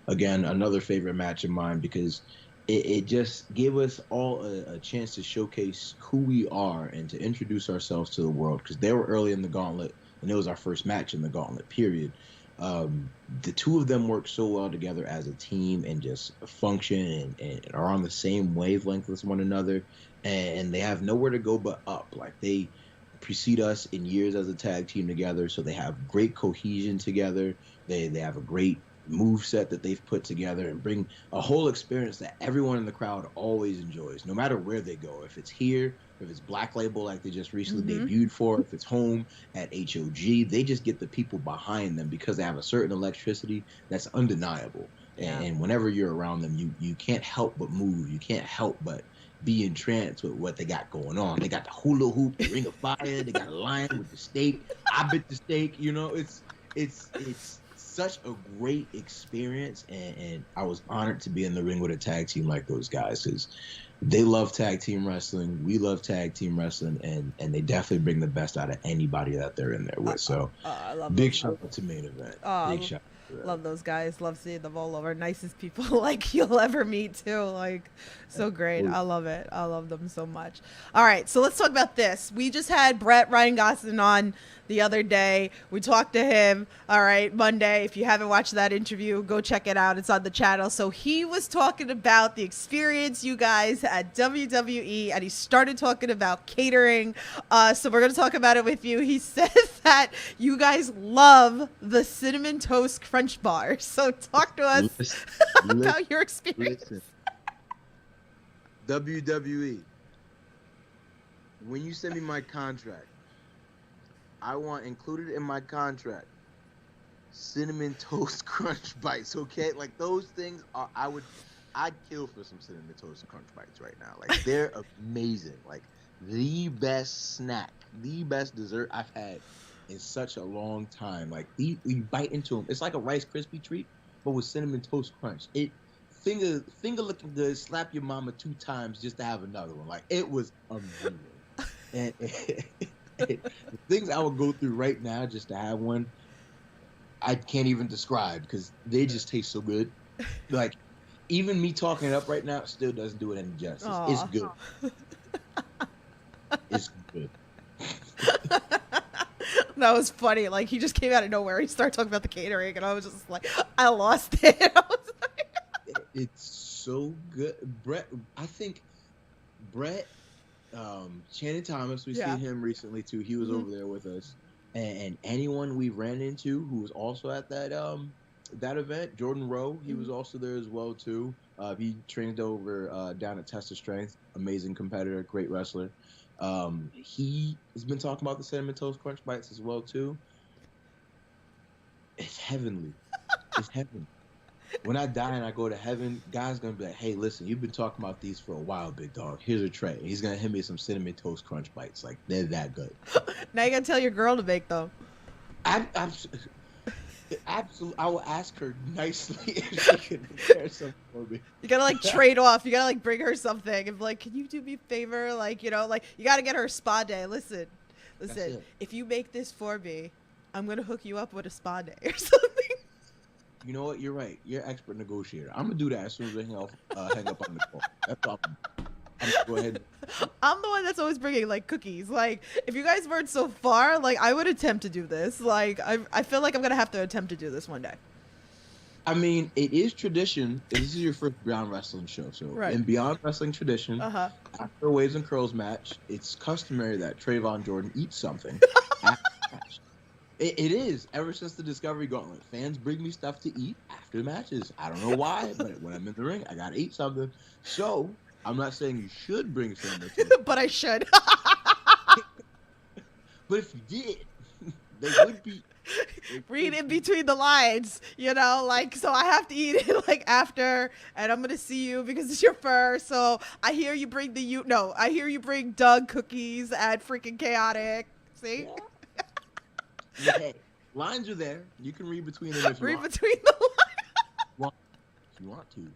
again, another favorite match of mine, because it just gave us all a chance to showcase who we are and to introduce ourselves to the world, because they were early in the Gauntlet and it was our first match in the Gauntlet period. The two of them work so well together as a team and just function and are on the same wavelength with one another, and they have nowhere to go but up. Like, they precede us in years as a tag team together, so they have great cohesion together. They have a great move set that they've put together and bring a whole experience that everyone in the crowd always enjoys, no matter where they go. If it's here, if it's Black Label like they just recently debuted for, if it's home at HOG, they just get the people behind them because they have a certain electricity that's undeniable. Yeah. And whenever you're around them, you can't help but move. You can't help but be entranced with what they got going on. They got the hula hoop, the ring of fire, they got a lion with the steak. I bit the steak, it's such a great experience, and I was honored to be in the ring with a tag team like those guys, because they love tag team wrestling. We love tag team wrestling, and they definitely bring the best out of anybody that they're in there with. So I love big those. shout out to Main Event. Big shout out to that. Love those guys. Love seeing them all over. Nicest people like you'll ever meet too. Like, so great. I love it. I love them so much. All right, so let's talk about this. We just had Brett Ryan Gosselin on the other day. We talked to him, all right, Monday. If you haven't watched that interview, go check it out. It's on the channel. So he was talking about the experience you guys at WWE, and he started talking about catering. So we're going to talk about it with you. He said that you guys love the Cinnamon Toast Crunch Bar. So talk to us about your experience. Listen. WWE, when you send me my contract, I want included in my contract Cinnamon Toast Crunch Bites, okay? Like, those things are, I'd kill for some Cinnamon Toast Crunch Bites right now. Like, they're amazing. Like, the best snack, the best dessert I've had in such a long time. Like, you bite into them. It's like a Rice Krispie treat, but with Cinnamon Toast Crunch. Finger looking good, slap your mama 2 times just to have another one. Like, it was amazing. And the things I would go through right now just to have one, I can't even describe, because they just taste so good. Like, even me talking it up right now still doesn't do it any justice. Aww. It's good. It's good. That was funny. Like, he just came out of nowhere. He started talking about the catering, and I was just like, I lost it. I was like, It's so good. I think Brett, Shannon Thomas, we've seen him recently too. He was over there with us, and anyone we ran into who was also at that event, Jordan Rowe, he was also there as well too. He trained over down at Test of Strength, amazing competitor, great wrestler. He has been talking about the Cinnamon Toast Crunch Bites as well too. It's heavenly. It's heaven. When I die and I go to heaven, God's gonna be like, "Hey, listen, you've been talking about these for a while, big dog. Here's a tray." He's gonna hit me some Cinnamon Toast Crunch Bites. Like, they're that good. now you gotta tell your girl to make them. Absolutely. I will ask her nicely if she can prepare something for me. You gotta like trade off. You gotta like bring her something and be like, can you do me a favor? Like, like you gotta get her a spa day. Listen, if you make this for me, I'm gonna hook you up with a spa day or something. You know what? You're right. You're an expert negotiator. I'm gonna do that as soon as I hang up on the call. That's all. I'm gonna go ahead. I'm the one that's always bringing like cookies. Like, if you guys weren't so far, like I would attempt to do this. Like, I feel like I'm gonna have to attempt to do this one day. I mean, it is tradition. This is your first Beyond Wrestling show, so in Beyond Wrestling tradition, after a Waves and Curls match, it's customary that Traevon Jordan eats something after the match. It is. Ever since the Discovery Gauntlet, fans bring me stuff to eat after matches. I don't know why, but when I'm in the ring, I gotta eat something. So I'm not saying you should bring something, but I should. But if you did, they would be. Read in between the lines, like, so I have to eat it like after, and I'm gonna see you because it's your first. So I hear you bring I hear you bring Doug cookies at freaking Chaotic. See? Yeah. Hey, lines are there. You can read between them if you Read want. between the lines. If you want to.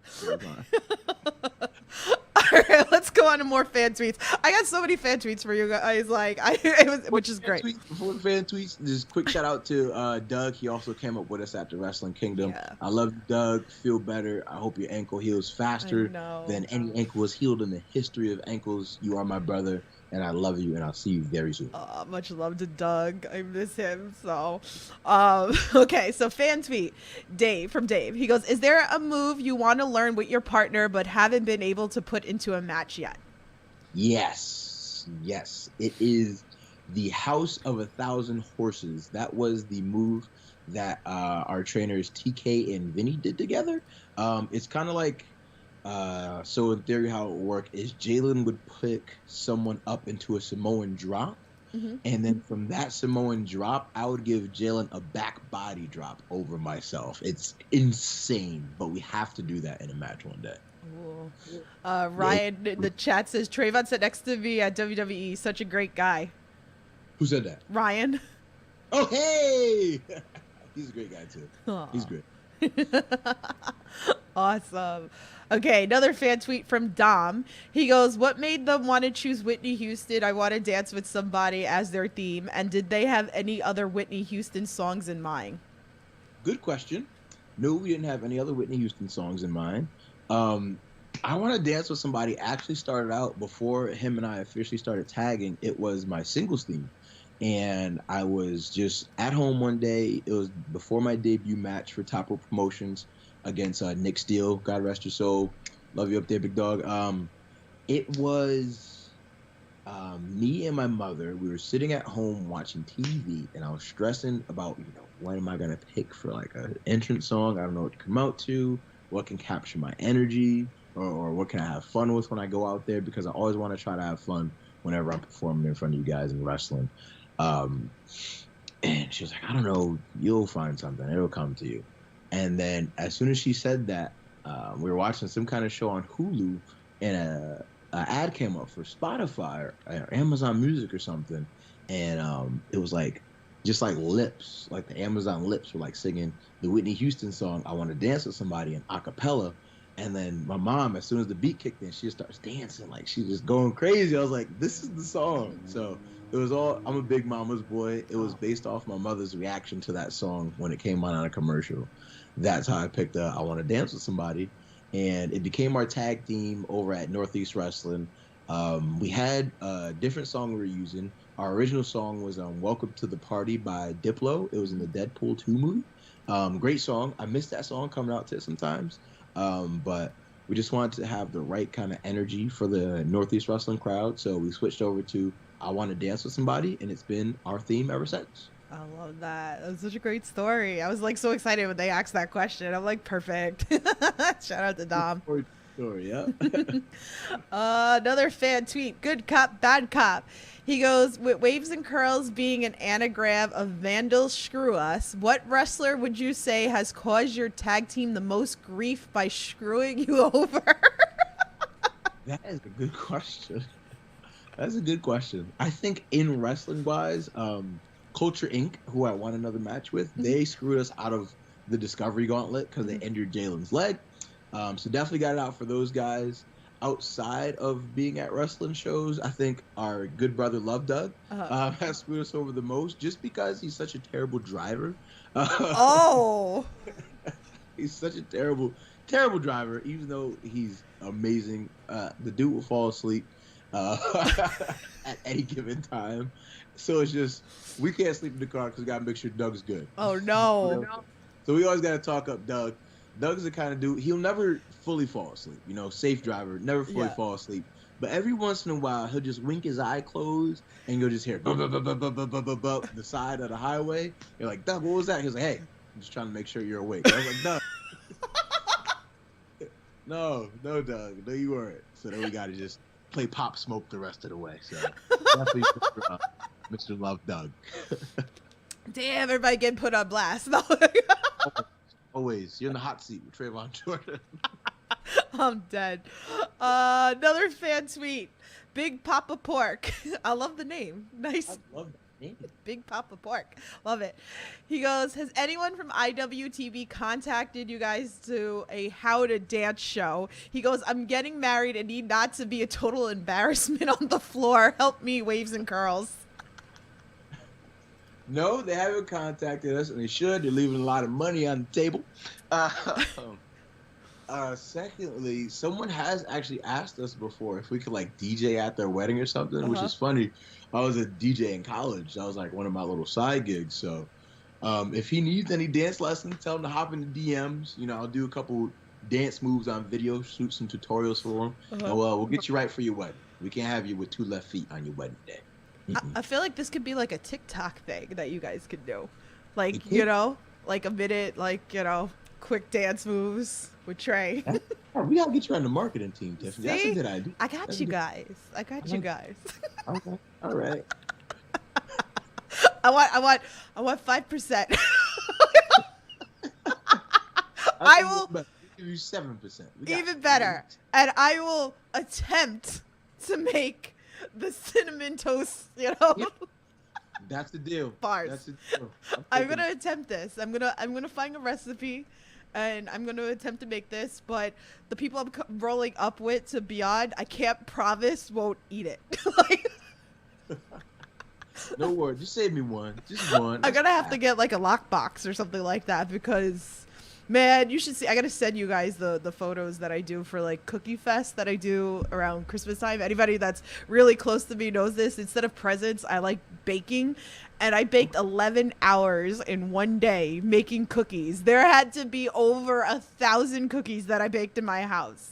All right, let's go on to more fan tweets. I got so many fan tweets for you guys, which is great. Before the fan tweets, just quick shout out to Doug. He also came up with us at the Wrestling Kingdom. Yeah. I love you, Doug. Feel better. I hope your ankle heals faster than any ankle was healed in the history of ankles. You are my brother, and I love you, and I'll see you very soon. Much love to Doug. I miss him. So, okay. So fan tweet, from Dave. He goes, "Is there a move you want to learn with your partner but haven't been able to put into a match yet?" Yes. It is the House of 1,000 Horses. That was the move that our trainers TK and Vinny did together. It's kind of like, so in theory how it would work is Jaylen would pick someone up into a Samoan drop. Mm-hmm. And then from that Samoan drop, I would give Jaylen a back body drop over myself. It's insane, but we have to do that in a match one day. Ryan in the chat says, Traevon sat next to me at WWE. Such a great guy. Who said that? Ryan. Oh, hey! He's a great guy, too. Aww. He's great. Awesome. Okay, another fan tweet from Dom. He goes, what made them want to choose Whitney Houston, I Want to Dance with Somebody as their theme? And did they have any other Whitney Houston songs in mind? Good question. No, we didn't have any other Whitney Houston songs in mind. I Want to Dance with Somebody actually started out before him and I officially started tagging. It was my singles theme. And I was just at home one day. It was before my debut match for Top Rope Promotions against Nick Steele. God rest your soul. Love you up there, big dog. It was me and my mother. We were sitting at home watching TV, and I was stressing about, what am I going to pick for like an entrance song? I don't know what to come out to, what can capture my energy, or what can I have fun with when I go out there, because I always want to try to have fun whenever I'm performing in front of you guys in wrestling. And she was like, I don't know, you'll find something. It'll come to you. And then as soon as she said that, we were watching some kind of show on Hulu, and a ad came up for Spotify or Amazon Music or something. And it was like, just like lips, like the Amazon lips were like singing the Whitney Houston song, I Want to Dance with Somebody, in a cappella. And then my mom, as soon as the beat kicked in, she just starts dancing. Like, she was going crazy. I was like, this is the song. So it was all, I'm a big mama's boy. It was based off my mother's reaction to that song when it came on a commercial. That's how I picked I Want to Dance with Somebody. And it became our tag team over at Northeast Wrestling. We had a different song we were using. Our original song was Welcome to the Party by Diplo. It was in the Deadpool 2 movie. Great song. I miss that song coming out to it sometimes. But we just wanted to have the right kind of energy for the Northeast Wrestling crowd. So we switched over to I Want to Dance with Somebody, and it's been our theme ever since. I love that. That was such a great story. I was like so excited when they asked that question. I'm like, perfect. Shout out to Dom. Story, yeah. Another fan tweet. Good cop, bad cop. He goes, with Waves and Curls being an anagram of Vandals Screw Us, what wrestler would you say has caused your tag team the most grief by screwing you over? That is a good question. That's a good question. I think in wrestling wise, Culture Inc., who I won another match with, they screwed us out of the Discovery Gauntlet because they injured Jaylen's leg. So definitely got it out for those guys. Outside of being at wrestling shows, I think our good brother Love Doug has screwed us over the most, just because he's such a terrible driver. He's such a terrible driver, even though he's amazing. The dude will fall asleep at any given time. So it's just, we can't sleep in the car because we got to make sure Doug's good. Oh, no. So we always got to talk up Doug. Doug's the kind of dude, he'll never fully fall asleep. Safe driver, never fully fall asleep. But every once in a while, he'll just wink his eye closed, and you'll just hear the side of the highway. You're like, Doug, what was that? He's like, hey, I'm just trying to make sure you're awake. I was like, Doug. No, Doug. No, you weren't. So then we got to just play Pop Smoke the rest of the way. So definitely Mr. Love Doug. Damn, everybody getting put on blast. No. Always. You're in the hot seat with Traevon Jordan. I'm dead. Another fan tweet. Big Papa Pork. I love the name. Nice. I love that name. Big Papa Pork. Love it. He goes, has anyone from IWTV contacted you guys to a How to Dance show? He goes, I'm getting married and need not to be a total embarrassment on the floor. Help me, waves and curls. No, they haven't contacted us, and they should. They're leaving a lot of money on the table. Secondly, someone has actually asked us before if we could like DJ at their wedding or something, which is funny. I was a DJ in college. That was like one of my little side gigs. So if he needs any dance lessons, tell him to hop in the DMs. You know, I'll do a couple dance moves on video, shoot some tutorials for him. And we'll get you right for your wedding. We can't have you with 2 left feet on your wedding day. I feel like this could be like a TikTok thing that you guys could do. Like, you know, like a minute, like, you know, quick dance moves with Trey. We gotta get you on the marketing team, Tiffany. That's See? a good idea. I got you guys. Okay. All right. I want 5%. I will give you 7%. even better. And I will attempt to make the cinnamon toast, you know. Yep. That's the deal. Bars. That's the deal. I'm gonna attempt this. I'm gonna find a recipe, and I'm gonna attempt to make this. But the people I'm rolling up with to Beyond, I can't promise won't eat it. Like, no worries. Just save me one. Just one. I'm gonna have to get like a lockbox or something like that because, man, you should see. I gotta send you guys the photos that I do for like Cookie Fest that I do around Christmas time. Anybody that's really close to me knows this. Instead of presents, I like baking, and I baked 11 hours in one day making cookies. There had to be over 1,000 cookies that I baked in my house.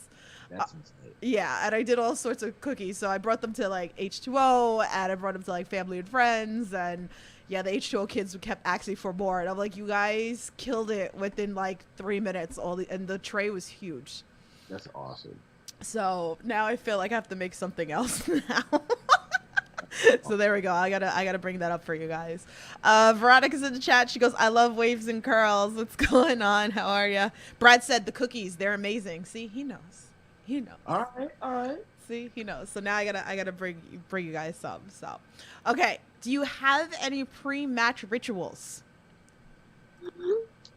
That's insane. Yeah, and I did all sorts of cookies. So I brought them to like H2O, and I brought them to like family and friends, and yeah, the H2O kids kept asking for more, and I'm like, you guys killed it within like 3 minutes. And the tray was huge. That's awesome. So now I feel like I have to make something else now. So there we go. I gotta bring that up for you guys. Veronica's in the chat. She goes, I love waves and curls. What's going on? How are ya? Brad said the cookies, they're amazing. See, he knows. He knows. All right. See, he knows. So now I gotta bring you guys some. So, okay. Do you have any pre-match rituals?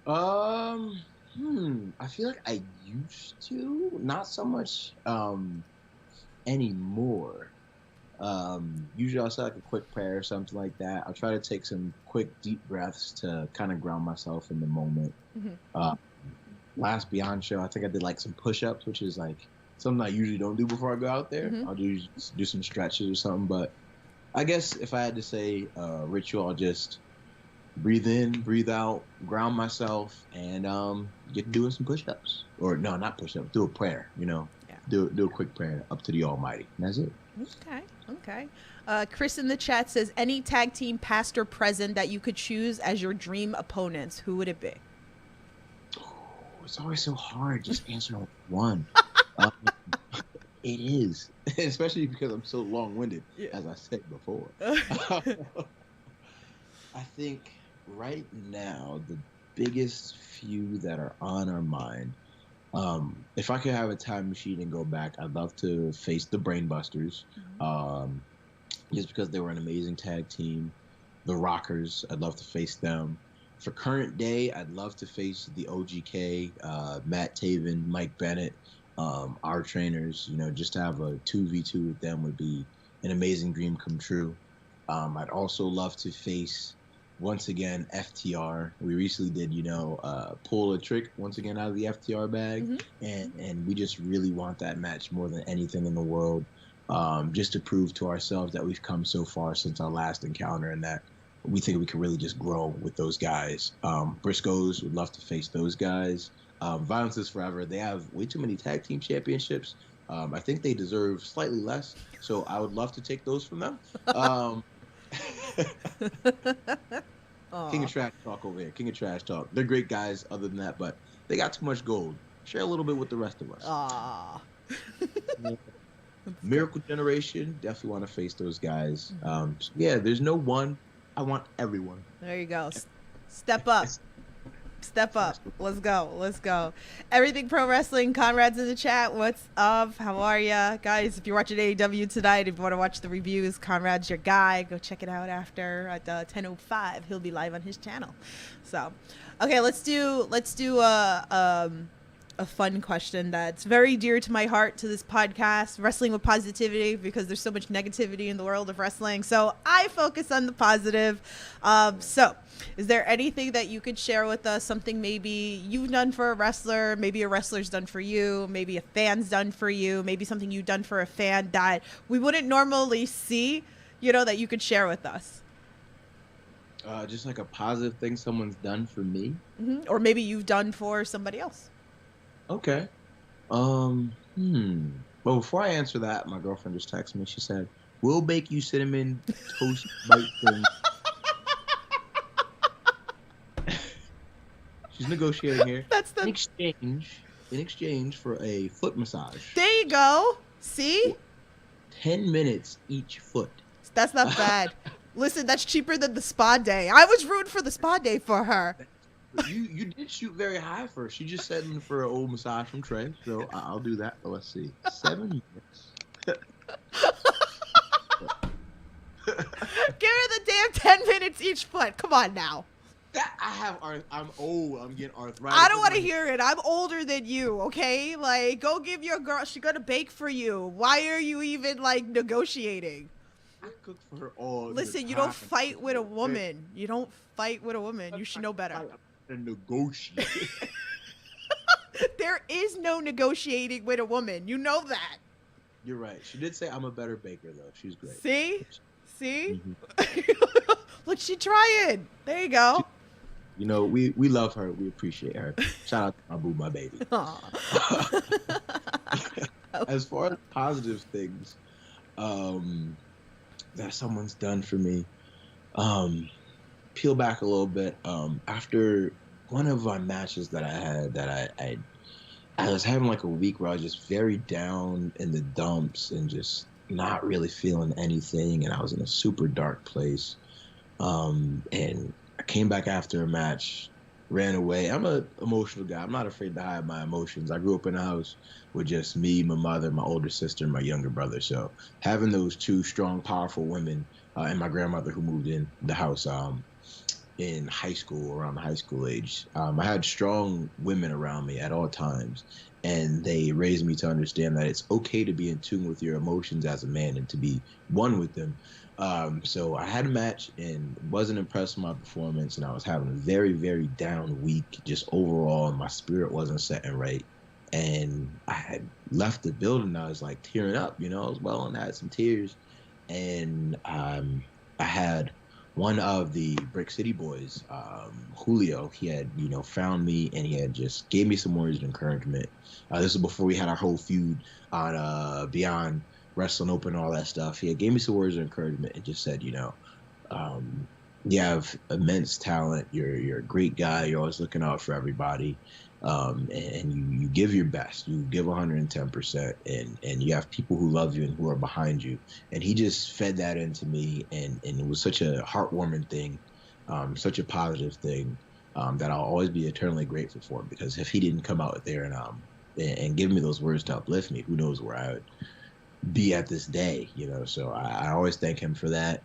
I feel like I used to, not so much anymore. Usually I'll say like a quick prayer or something like that. I'll try to take some quick deep breaths to kind of ground myself in the moment. Last Beyond show, I think I did like some push-ups, which is like something I usually don't do before I go out there. I'll do some stretches or something. But I guess if I had to say ritual, I'll just breathe in, breathe out, ground myself, and get doing some push-ups. Or no, not push-ups. Do a prayer. You know, do a quick prayer up to the Almighty, and that's it. Okay. Chris in the chat says, any tag team past or present that you could choose as your dream opponents, who would it be? It's always so hard just answering one. It is, especially because I'm so long-winded, as I said before. I think right now the biggest few that are on our mind, if I could have a time machine and go back, I'd love to face the Brainbusters, just because they were an amazing tag team. The Rockers, I'd love to face them. For current day, I'd love to face the OGK, Matt Taven, Mike Bennett, our trainers. You know, just to have a 2v2 with them would be an amazing dream come true. I'd also love to face, once again, FTR. We recently did, pull a trick once again out of the FTR bag, and we just really want that match more than anything in the world, just to prove to ourselves that we've come so far since our last encounter, and that we think we can really just grow with those guys. Briscoes would love to face those guys. Violence is Forever, they have way too many tag team championships. I think they deserve slightly less, so I would love to take those from them. King of Trash Talk over here. King of Trash Talk. They're great guys other than that, but they got too much gold. Share a little bit with the rest of us. Miracle Generation, definitely want to face those guys. So yeah, there's no one. I want everyone. There you go. Step up. Step up. Let's go. Let's go. Everything Pro Wrestling. Conrad's in the chat. What's up? How are ya? Guys, if you're watching AEW tonight, if you want to watch the reviews, Conrad's your guy. Go check it out after at 10:05. He'll be live on his channel. So, okay, let's do a fun question that's very dear to my heart, to this podcast, Wrestling with Positivity, because there's so much negativity in the world of wrestling. So I focus on the positive. So is there anything that you could share with us, something maybe you've done for a wrestler, maybe a wrestler's done for you, maybe a fan's done for you, maybe something you've done for a fan that we wouldn't normally see, that you could share with us? Just like a positive thing someone's done for me. Or maybe you've done for somebody else. Okay. Well, before I answer that, my girlfriend just texted me. She said, "We'll bake you cinnamon toast bite things." She's negotiating here. That's the in exchange for a foot massage. There you go. See? 10 minutes each foot. That's not bad. Listen, that's cheaper than the spa day. I was rooting for the spa day for her. You did shoot very high for her. She just said for an old massage from Trey, so I'll do that. But let's see, 7 minutes. Give her the damn 10 minutes each foot. Come on now. I'm old. I'm getting arthritis. I don't want to hear it. I'm older than you, okay? Like, go give your girl. She's going to bake for you. Why are you even, negotiating? I cook for her all the Listen, you time. don't fight with a woman. You don't fight with a woman. You should know better. And negotiate. There is no negotiating with a woman. You know that. You're right. She did say I'm a better baker, though. She's great. See? Mm-hmm. Look, she trying. There you go. We love her. We appreciate her. Shout out to my boo, my baby. As far as positive things that someone's done for me, peel back a little bit. After one of my matches that I had, that I was having a week where I was just very down in the dumps and just not really feeling anything, and I was in a super dark place. And I came back after a match, ran away. I'm an emotional guy. I'm not afraid to hide my emotions. I grew up in a house with just me, my mother, my older sister, and my younger brother. So having those two strong, powerful women, and my grandmother who moved in the house in high school, around the high school age, I had strong women around me at all times. And they raised me to understand that it's okay to be in tune with your emotions as a man and to be one with them. So I had a match and wasn't impressed with my performance, and I was having a very, very down week just overall, and my spirit wasn't setting right. And I had left the building. I was tearing up, I was welling, I had some tears. And I had one of the Brick City boys, Julio, he had, found me, and he had just gave me some words of encouragement. This was before we had our whole feud on Beyond Wrestling Open, all that stuff. He had gave me some words of encouragement and just said, you have immense talent. You're a great guy. You're always looking out for everybody. And you give your best. You give 110%, and you have people who love you and who are behind you. And he just fed that into me, and it was such a heartwarming thing, such a positive thing, that I'll always be eternally grateful for. Because if he didn't come out there and give me those words to uplift me, who knows where I would be at this day, So I always thank him for that.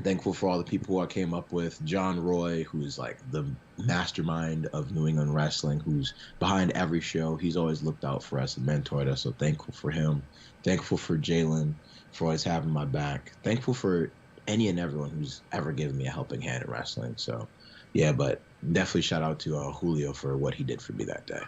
Thankful for all the people who I came up with. John Roy, who's the mastermind of New England wrestling, who's behind every show. He's always looked out for us and mentored us, so thankful for him. Thankful for Jaylen for always having my back. Thankful for any and everyone who's ever given me a helping hand in wrestling. So, yeah, but definitely shout out to Julio for what he did for me that day.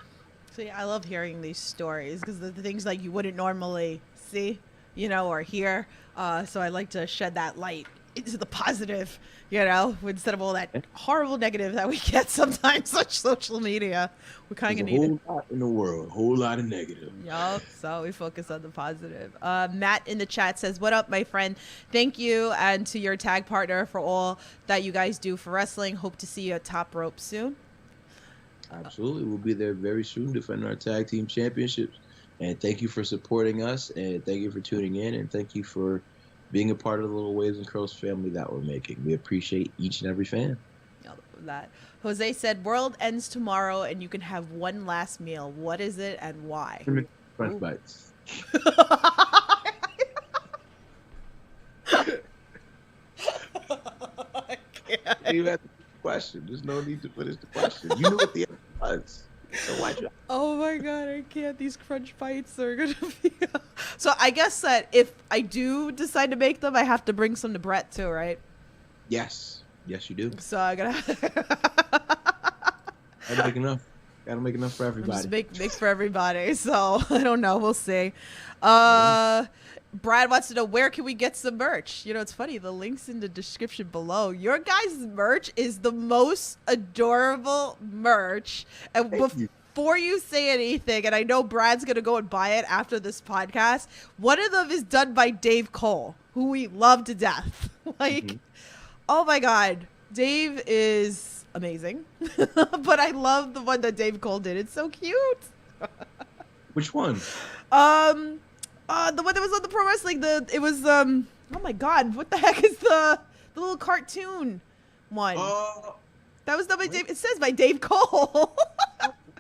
See, I love hearing these stories because the things you wouldn't normally see, or hear. So I like to shed that light into the positive, instead of all that horrible negative that we get sometimes on social media. We kind of need a whole lot in the world, a whole lot of negative. Yup, so we focus on the positive. Matt in the chat says, "What up, my friend? Thank you, and to your tag partner for all that you guys do for wrestling. Hope to see you at Top Rope soon." Absolutely. We'll be there very soon defending our tag team championships. And thank you for supporting us, and thank you for tuning in, and thank you for being a part of the Little Waves and Curls family that we're making. We appreciate each and every fan. That Jose said, "World ends tomorrow, and you can have one last meal. What is it and why?" Crunch Ooh. bites. I can't. You had the question. There's no need to finish the question. You knew what the answer was. So why'd you? Oh my god, I can't. These crunch bites are gonna be. So I guess that if I do decide to make them, I have to bring some to Brett too, right? Yes. Yes, you do. So I gotta Gotta make enough. Gotta make enough for everybody. just make for everybody. So I don't know. We'll see. Brad wants to know, where can we get some merch? You know, it's funny. The link's in the description below. Your guys' merch is the most adorable merch. And before you say anything, and I know Brad's going to go and buy it after this podcast, one of them is done by Dave Cole, who we love to death. Like, oh my God. Dave is amazing. But I love the one that Dave Cole did. It's so cute. Which one? The one that was on the pro wrestling. It was oh my god, what the heck is the little cartoon one? That was done by Dave. It says by Dave Cole.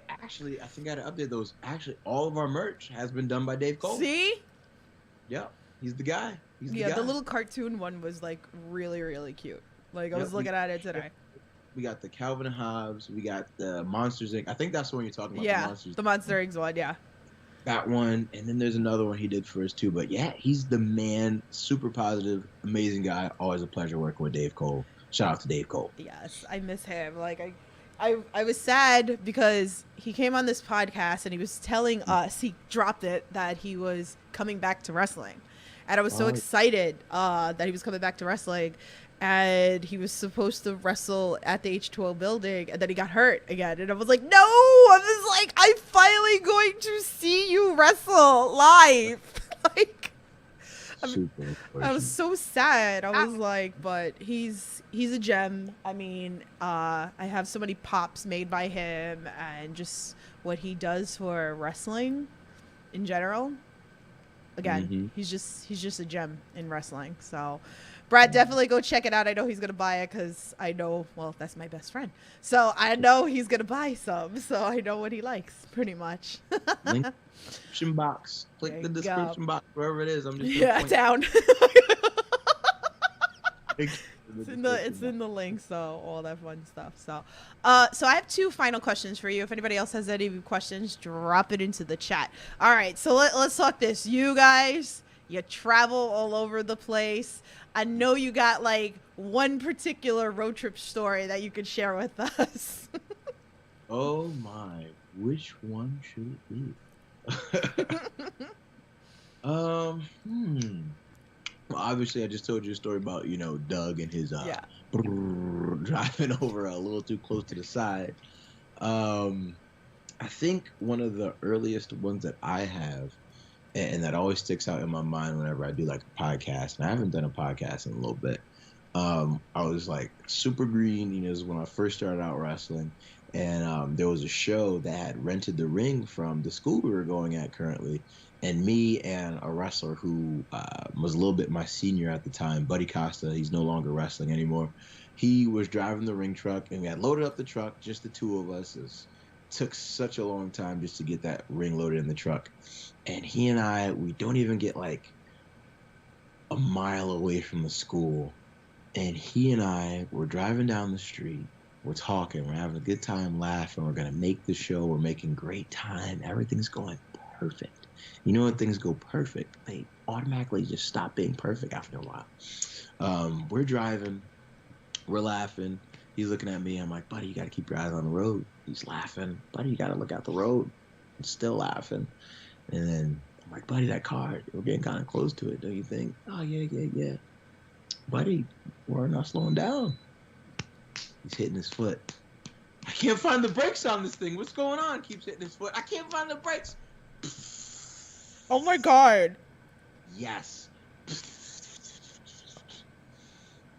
Actually, I think I gotta update those. Actually, all of our merch has been done by Dave Cole. See? Yeah, he's the guy. He's the guy. The little cartoon one was like really, really cute. Like I was looking at it today. We got the Calvin and Hobbes. We got the Monsters Inc. I think that's the one you're talking about. Yeah, the Monster Inc. one. Yeah. That one, and then there's another one he did for us too. But yeah, he's the man. Super positive, amazing guy. Always a pleasure working with Dave Cole. Shout out to Dave Cole. Yes, I miss him. Like I was sad because he came on this podcast and he was telling us, he dropped it, that he was coming back to wrestling. And I was so excited that he was coming back to wrestling. And he was supposed to wrestle at the H2O building, and then he got hurt again. And I was like, no! I was like, I'm finally going to see you wrestle live. Like, I was so sad. I was like, but he's a gem. I mean, I have so many pops made by him, and just what he does for wrestling in general. Again, he's just a gem in wrestling. So Brad, definitely go check it out. I know he's gonna buy it because I know, well, that's my best friend, so I know he's gonna buy some. So I know what he likes, pretty much. Link description box. Click the description box wherever it is. I'm just down. It's in the link, so all that fun stuff. So I have two final questions for you. If anybody else has any questions, drop it into the chat. All right, so let's talk this. You guys, you travel all over the place. I know you got like one particular road trip story that you could share with us. Oh my, which one should it be? Obviously, I just told you a story about, Doug and his driving over a little too close to the side. I think one of the earliest ones that I have, and that always sticks out in my mind whenever I do like a podcast, and I haven't done a podcast in a little bit. I was like super green, this is when I first started out wrestling, and there was a show that had rented the ring from the school we were going at currently, and me and a wrestler who was a little bit my senior at the time, Buddy Costa, he's no longer wrestling anymore. He was driving the ring truck, and we had loaded up the truck, just the two of us. It took such a long time just to get that ring loaded in the truck. And he and I, we don't even get like a mile away from the school. And he and I were driving down the street. We're talking. We're having a good time, laughing. We're going to make the show. We're making great time. Everything's going perfect. You know when things go perfect, they automatically just stop being perfect after a while. We're driving. We're laughing. He's looking at me. I'm like, buddy, you got to keep your eyes on the road. He's laughing. Buddy, you got to look out the road. I'm still laughing. And then I'm like, buddy, that car, we're getting kind of close to it, don't you think? Oh, yeah. Buddy, we're not slowing down. He's hitting his foot. I can't find the brakes on this thing. What's going on? Keeps hitting his foot. I can't find the brakes. Oh my God. Yes.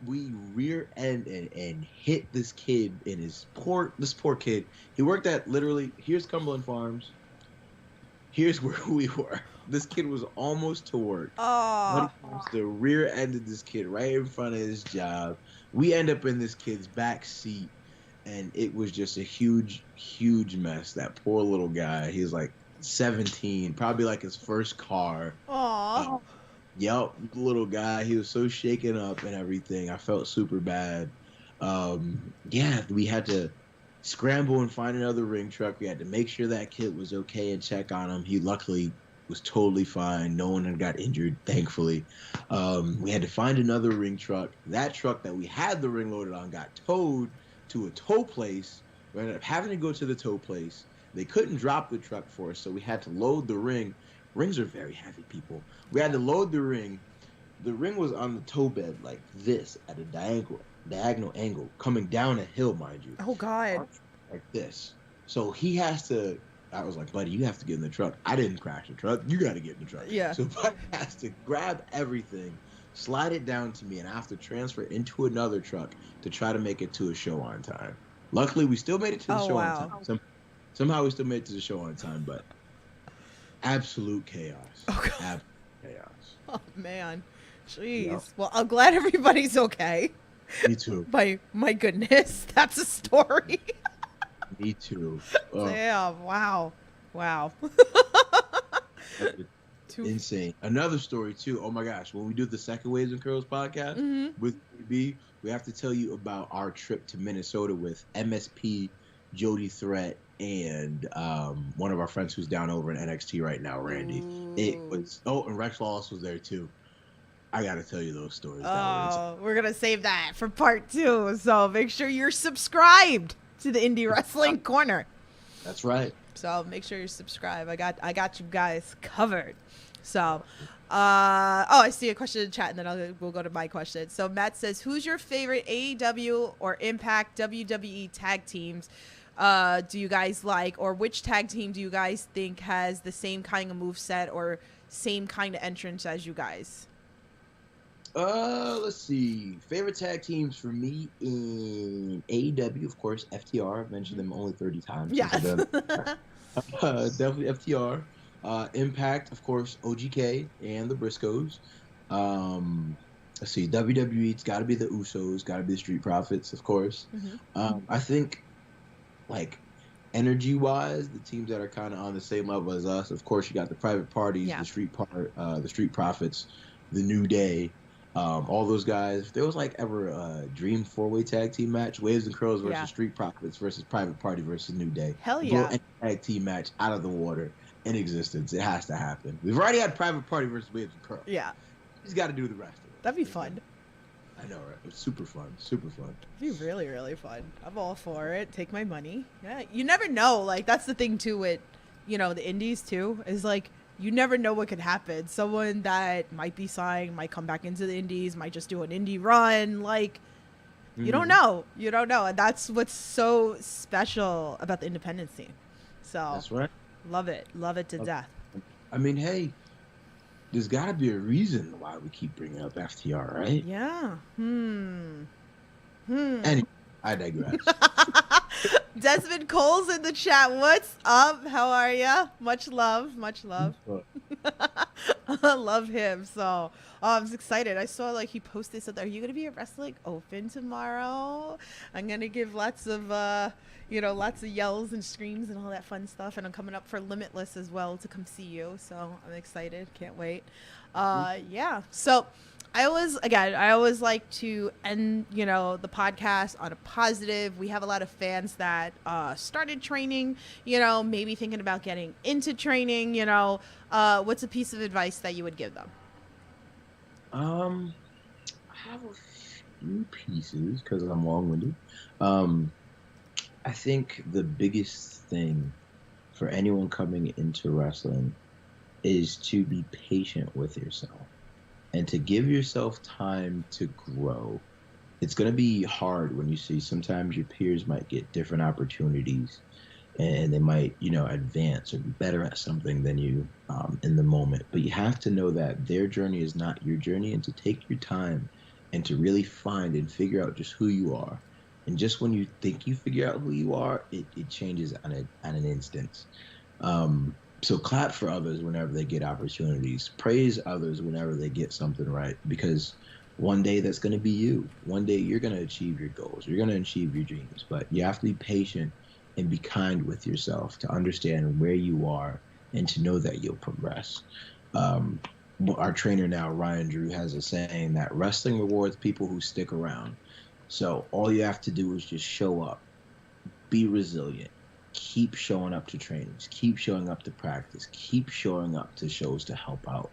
We rear end and hit this kid in this poor kid. He worked at literally, here's Cumberland Farms. Here's where we were. This kid was almost to work. Buddy Oh, comes the rear end of this kid right in front of his job. We end up in this kid's back seat, and it was just a huge, huge mess. That poor little guy. He was like 17, probably like his first car. aw. Yep, little guy. He was so shaken up and everything. I felt super bad. Yeah, we had to scramble and find another ring truck. We had to make sure that kid was okay and check on him. He luckily was totally fine. No one had got injured, thankfully. We had to find another ring truck. That truck that we had the ring loaded on got towed to a tow place. We ended up having to go to the tow place. They couldn't drop the truck for us, so we had to load the ring. Rings are very heavy, people. We had to load the ring. The ring was on the tow bed like this at a diagonal angle, coming down a hill, mind you. Oh, God. Like this. So he has to, I was like, buddy, you have to get in the truck. I didn't crash the truck. You got to get in the truck. Yeah. So buddy has to grab everything, slide it down to me, and I have to transfer it into another truck to try to make it to a show on time. Luckily, we still made it to the show on time. Somehow we still made it to the show on time, but absolute chaos. Oh, God. Absolute chaos. Oh, man. Jeez. Yep. Well, I'm glad everybody's okay. Me too. My goodness, that's a story. Me too. Damn. Wow. Insane. Another story too. Oh my gosh. When we do the Second Waves and Curls podcast with B, we have to tell you about our trip to Minnesota with MSP, Jody Threat, and one of our friends who's down over in NXT right now, Randy. Ooh. It was and Rex Wallace was there too. I gotta tell you those stories. We're gonna save that for part 2. So make sure you're subscribed to the Indie Wrestling Corner. That's right. So make sure you're subscribed. I got you guys covered. So, I see a question in the chat, and then we'll go to my question. So Matt says, "Who's your favorite AEW or Impact WWE tag teams? Do you guys like, or which tag team do you guys think has the same kind of moveset or same kind of entrance as you guys?" Let's see. Favorite tag teams for me in AEW, of course, FTR. I've mentioned them only 30 times. Yes. Definitely FTR. Impact, of course, OGK and the Briscoes. Let's see. WWE, it's got to be the Usos, got to be the Street Profits, of course. I think, like, energy-wise, the teams that are kind of on the same level as us, of course, you got the Private Parties, the Street Profits, the New Day. All those guys. If there was like ever a dream 4-way tag team match, Waves and Curls versus Street Profits versus Private Party versus New Day. Hell yeah. Blow any tag team match out of the water in existence. It has to happen. We've already had Private Party versus Waves and Curls. Yeah. He's got to do the rest of it. That'd be fun. I know, right? It's super fun. Super fun. It'd be really, really fun. I'm all for it. Take my money. Yeah. You never know. Like, that's the thing too with, the indies too, is like, you never know what could happen. Someone that might be signed might come back into the indies, might just do an indie run. Like, you don't know. You don't know. And that's what's so special about the independent scene. So That's right. Love it. Love it to death. I mean, hey, there's got to be a reason why we keep bringing up FTR, right? Yeah. Anyway, I digress. Desmond Cole's in the chat. What's up? How are ya? Much love. Much love. I love him. So I was excited. I saw he posted something. Are you gonna be at Wrestling Open tomorrow? I'm gonna give lots of lots of yells and screams and all that fun stuff. And I'm coming up for Limitless as well to come see you. So I'm excited. Can't wait. Yeah. So I always like to end, the podcast on a positive. We have a lot of fans that started training, maybe thinking about getting into training, what's a piece of advice that you would give them? I have a few pieces because I'm long-winded. I think the biggest thing for anyone coming into wrestling is to be patient with yourself and to give yourself time to grow. It's going to be hard when you see sometimes your peers might get different opportunities and they might, advance or be better at something than you in the moment. But you have to know that their journey is not your journey and to take your time and to really find and figure out just who you are. And just when you think you figure out who you are, it changes on an instant. So clap for others whenever they get opportunities. Praise others whenever they get something right, because one day that's going to be you. One day you're going to achieve your goals. You're going to achieve your dreams, but you have to be patient and be kind with yourself to understand where you are and to know that you'll progress. Um, our trainer now, Ryan Drew, has a saying that wrestling rewards people who stick around. So all you have to do is just show up, be resilient, keep showing up to trainings, keep showing up to practice, keep showing up to shows to help out.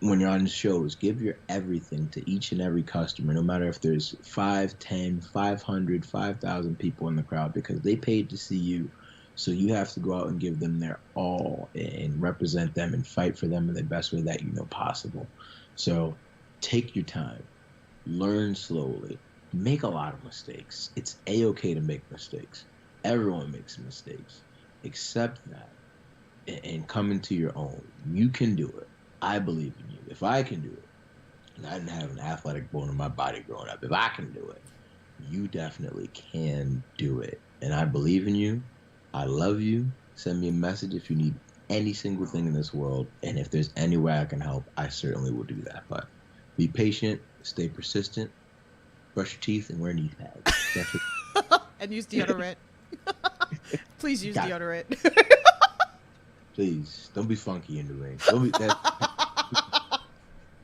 When you're on shows, give your everything to each and every customer, no matter if there's 5, 10, 500, 5,000 people in the crowd, because they paid to see you. So you have to go out and give them their all and represent them and fight for them in the best way that you know possible. So take your time, learn slowly, make a lot of mistakes. It's A-okay to make mistakes. Everyone makes mistakes. Accept that and come into your own. You can do it. I believe in you. If I can do it, and I didn't have an athletic bone in my body growing up, if I can do it, you definitely can do it. And I believe in you. I love you. Send me a message if you need any single thing in this world. And if there's any way I can help, I certainly will do that. But be patient, stay persistent, brush your teeth, and wear knee pads. And use deodorant. Please use deodorant. Please, don't be funky in the ring. Don't be that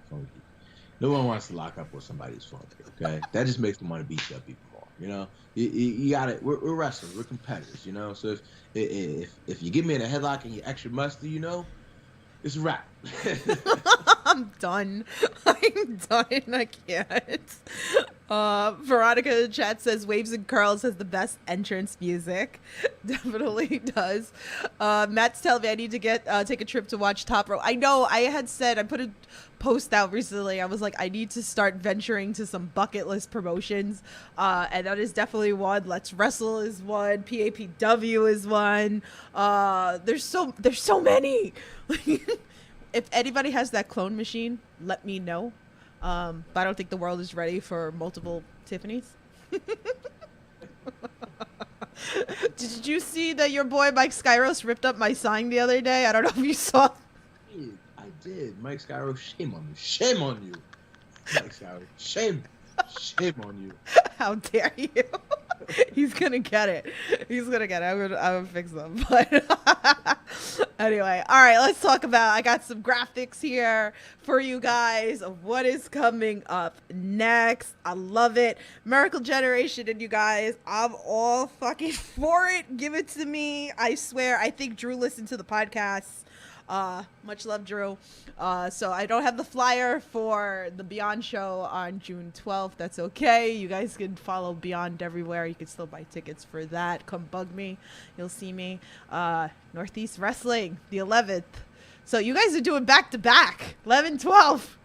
funky. No one wants to lock up with somebody who's funky, okay? That just makes them want to beat you up even more, you know? You got it. We're wrestlers. We're competitors, you know? So if you get me in a headlock and you're extra musty, you know, it's a wrap. I'm done. I'm done. I can't. Veronica in the chat says Waves and Curls has the best entrance music. Definitely does. Matt's telling me I need to take a trip to watch Top Rope. I know. I had said, I put a post out recently. I was like, I need to start venturing to some bucket list promotions. And that is definitely one. Let's Wrestle is one. PAPW is one. There's so many. If anybody has that clone machine, let me know. But I don't think the world is ready for multiple Tiffany's. Did you see that your boy Mike Skyros ripped up my sign the other day? I don't know if you saw. I did. Mike Skyros, shame on you. Shame on you. Mike Skyros, shame. Shame on you. How dare you? He's gonna get it. He's gonna get it. I'm gonna fix them. But anyway, all right. Let's talk about. I got some graphics here for you guys of what is coming up next. I love it. Miracle Generation, and you guys, I'm all fucking for it. Give it to me. I swear. I think Drew listened to the podcast. Much love, Drew. So I don't have the flyer for the Beyond show on June 12th. That's okay. You guys can follow Beyond everywhere. You can still buy tickets for that. Come bug me. You'll see me. Northeast Wrestling, the 11th. So you guys are doing back-to-back, 11, 12.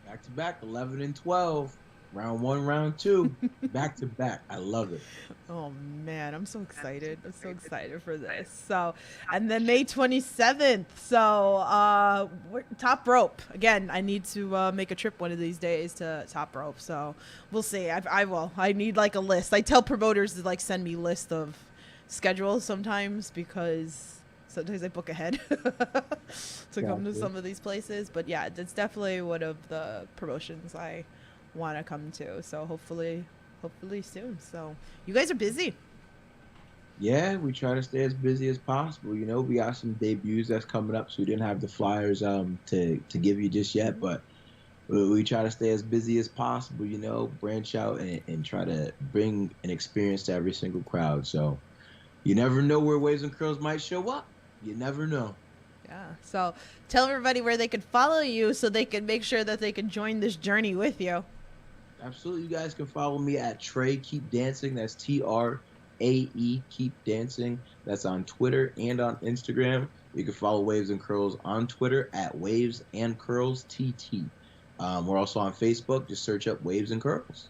Back-to-back, 11 and 12. Round 1, round 2. Back-to-back. I love it. Oh, man. I'm so excited. I'm so excited for this. So, and then May 27th. So, Top Rope. Again, I need to make a trip one of these days to Top Rope. So, we'll see. I will. I need, like, a list. I tell promoters to, like, send me list of schedules sometimes because sometimes I book ahead to come to some of these places. But, yeah, it's definitely one of the promotions I want to come to, so hopefully soon. So you guys are busy. Yeah, we try to stay as busy as possible. You know, we got some debuts that's coming up, so we didn't have the flyers to give you just yet, but we try to stay as busy as possible, you know, branch out and try to bring an experience to every single crowd. So you never know where Waves and Curls might show up. You never know. Yeah. So tell everybody where they can follow you so they can make sure that they can join this journey with you. Absolutely. You guys can follow me at Trey Keep Dancing. That's TRAE Keep Dancing. That's on Twitter and on Instagram. You can follow Waves and Curls on Twitter at Waves and Curls TT. We're also on Facebook. Just search up Waves and Curls.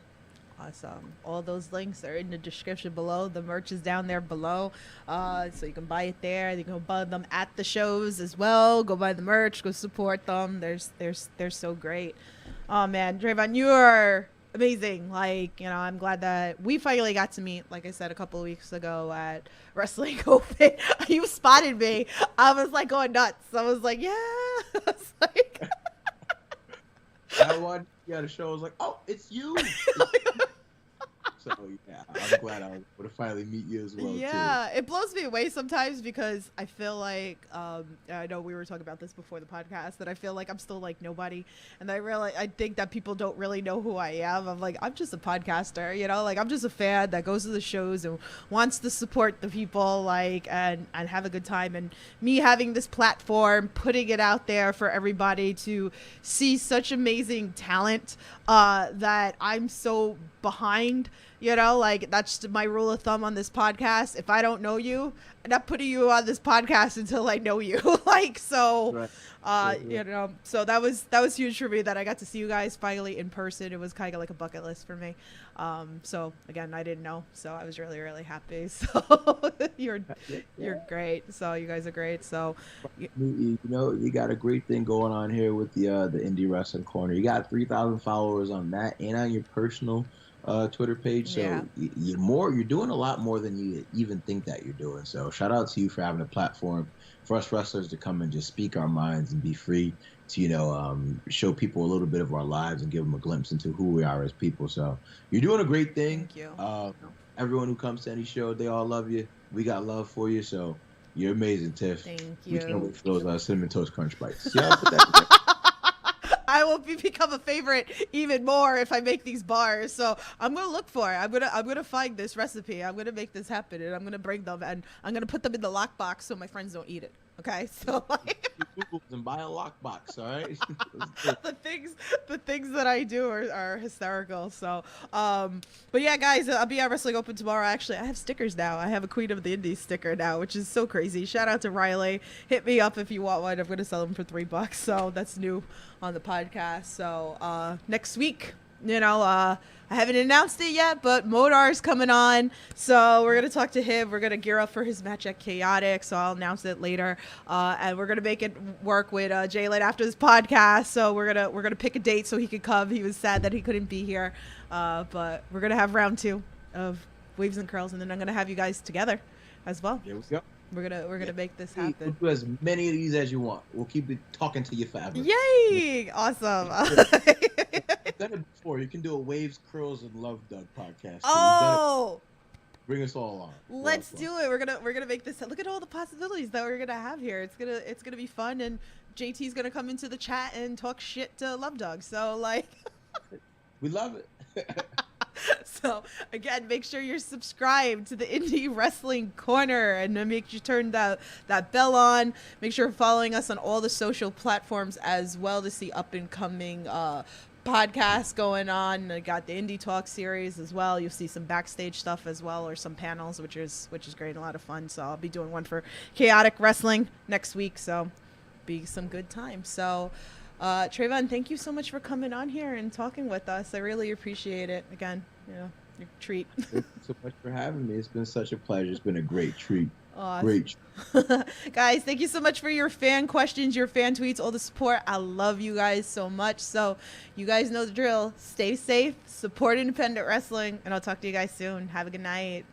Awesome. All those links are in the description below. The merch is down there below. So you can buy it there. You can buy them at the shows as well. Go buy the merch. Go support them. They're so great. Oh man, Traevon, you are amazing. Like, you know, I'm glad that we finally got to meet, like I said, a couple of weeks ago at Wrestling Open. You spotted me. I was like going nuts. I was like, yeah. I was like, That one, yeah, the show was like, oh, it's you. So yeah, I'm glad I was able to finally meet you as well. yeah, it blows me away sometimes because I feel like I know we were talking about this before the podcast, that I feel like I'm still like nobody, and I think that people don't really know who I am. I'm like, I'm just a podcaster, you know, like I'm just a fan that goes to the shows and wants to support the people, like, and have a good time. And me having this platform, putting it out there for everybody to see such amazing talent that I'm so behind. You know, like that's my rule of thumb on this podcast. If I don't know you, I'm not putting you on this podcast until I know you. Like, so, Right. you know, so that was huge for me that I got to see you guys finally in person. It was kind of like a bucket list for me. So again, I didn't know, so I was really, really happy. So you're great. So you guys are great. So You know, you got a great thing going on here with the Indie Wrestling Corner. You got 3,000 followers on that and on your personal Twitter page. So Yeah. you're doing a lot more than you even think that you're doing. So shout out to you for having a platform for us wrestlers to come and just speak our minds and be free to, you know, show people a little bit of our lives and give them a glimpse into who we are as people. So you're doing a great thing. Thank you. Everyone who comes to any show, they all love you. We got love for you. So you're amazing, Tiff. Thank We can't you. wait for those Cinnamon Toast Crunch Bites. Yeah, put that in there. I will become a favorite even more if I make these bars. So I'm gonna look for it. I'm gonna find this recipe. I'm gonna make this happen, and I'm gonna bring them, and I'm gonna put them in the lockbox so my friends don't eat it. Okay, so like, And buy a lockbox, all right? the things that I do are hysterical. So, but yeah, guys, I'll be at Wrestling Open tomorrow. Actually, I have stickers now. I have a Queen of the Indies sticker now, which is so crazy. Shout out to Riley. Hit me up if you want one. I'm gonna sell them for $3. So that's new on the podcast. So next week, you know, I haven't announced it yet, but Modar's coming on, so we're gonna talk to him. We're gonna gear up for his match at Chaotic, so I'll announce it later. And we're gonna make it work with Jaylen after this podcast. So we're gonna pick a date so he could come. He was sad that he couldn't be here, but we're gonna have round 2 of Waves and Curls, and then I'm gonna have you guys together as well. There we go. We're gonna make this We'll happen. do as many of these as you want. We'll keep it talking to you forever. Yay! Awesome. You've done it before. You can do a Waves, Curls, and Love Doug podcast. too. You've done Oh. it. Bring us all on. Let's do it. We're gonna make this. Look at all the possibilities that we're gonna have here. It's gonna be fun, and JT's gonna come into the chat and talk shit to Love Dog. So like, We love it. so again, make sure you're subscribed to the Indie Wrestling Corner, and then make sure you turn that bell on. Make sure you're following us on all the social platforms as well to see up and coming podcasts going on. I got the Indie Talk series as well. You'll see some backstage stuff as well, or some panels, which is great and a lot of fun. So I'll be doing one for Chaotic Wrestling next week. So be some good time. So Traevon, thank you so much for coming on here and talking with us. I really appreciate it. Again, you know, your treat. Thank you so much for having me. It's been such a pleasure. It's been a great treat. Awesome. Great. Guys, thank you so much for your fan questions, your fan tweets, all the support. I love you guys so much. So you guys know the drill. Stay safe, support independent wrestling, and I'll talk to you guys soon. Have a good night.